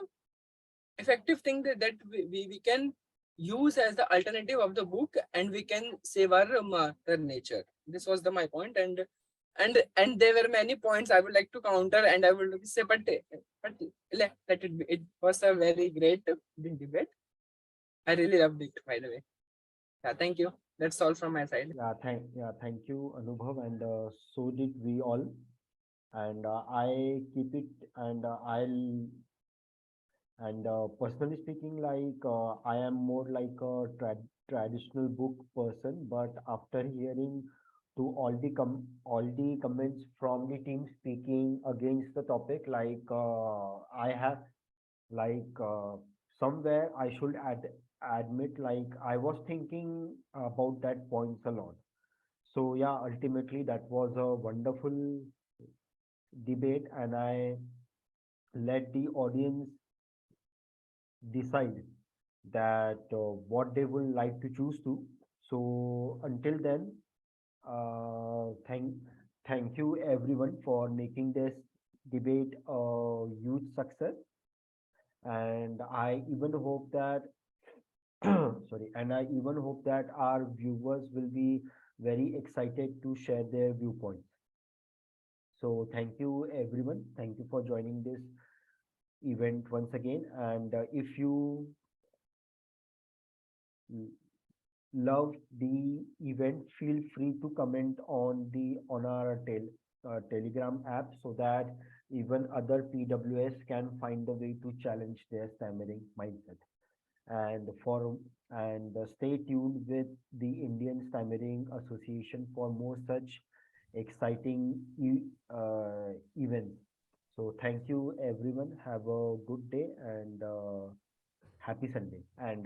thing that we can use as the alternative of the book, and we can save our mother nature. This was my point, and there were many points I would like to counter, and I would say, but let it be. It was a very great debate. I really loved it, by the way. Yeah, thank you. That's all from my side. Thank you, Anubhav, and so did we all. And I keep it, and personally speaking, like I am more like a traditional book person, but after hearing to all the comments from the team speaking against the topic, like I have like somewhere I should admit, like I was thinking about that points a lot. So yeah, ultimately that was a wonderful debate, and I let the audience decide that what they would like to choose to. So until then, thank you everyone for making this debate a huge success, and I even hope that sorry, and I even hope that our viewers will be very excited to share their viewpoints. So thank you everyone. Thank you for joining this event once again. And if you love the event, feel free to comment on our Telegram app, so that even other PWS can find a way to challenge their stammering mindset. And stay tuned with the Indian Stammering Association for more such exciting events. So thank you everyone. Have a good day, and happy Sunday. And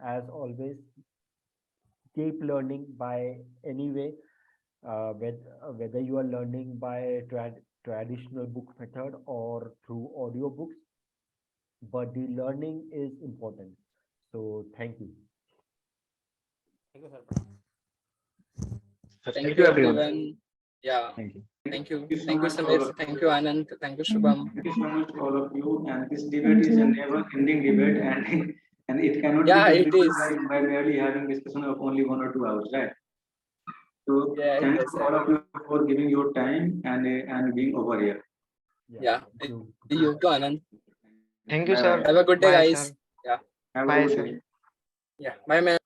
as always, keep learning by any way, whether you are learning by traditional book method or through audiobooks, but the learning is important. So thank you. Thank you, sir. Thank you, everyone. Yeah. Thank you. Thank you. Thank you so Thank you, much, all Samir. of Thank you. you, Anand. Thank you, Shubham. Thank you so much, all of you. And this debate Thank is a you. never-ending debate, and and it cannot be Yeah, it completed is. by merely having discussion of only 1 or 2 hours, right? So Yeah, it thanks is. to all of you for giving your time and being over here. Yeah. Thank you. You too, Anand. Thank you, Bye sir. bye. Have a good day, Bye, guys. sir. Yeah. Have a Bye, good sir. day. Yeah. Bye, man.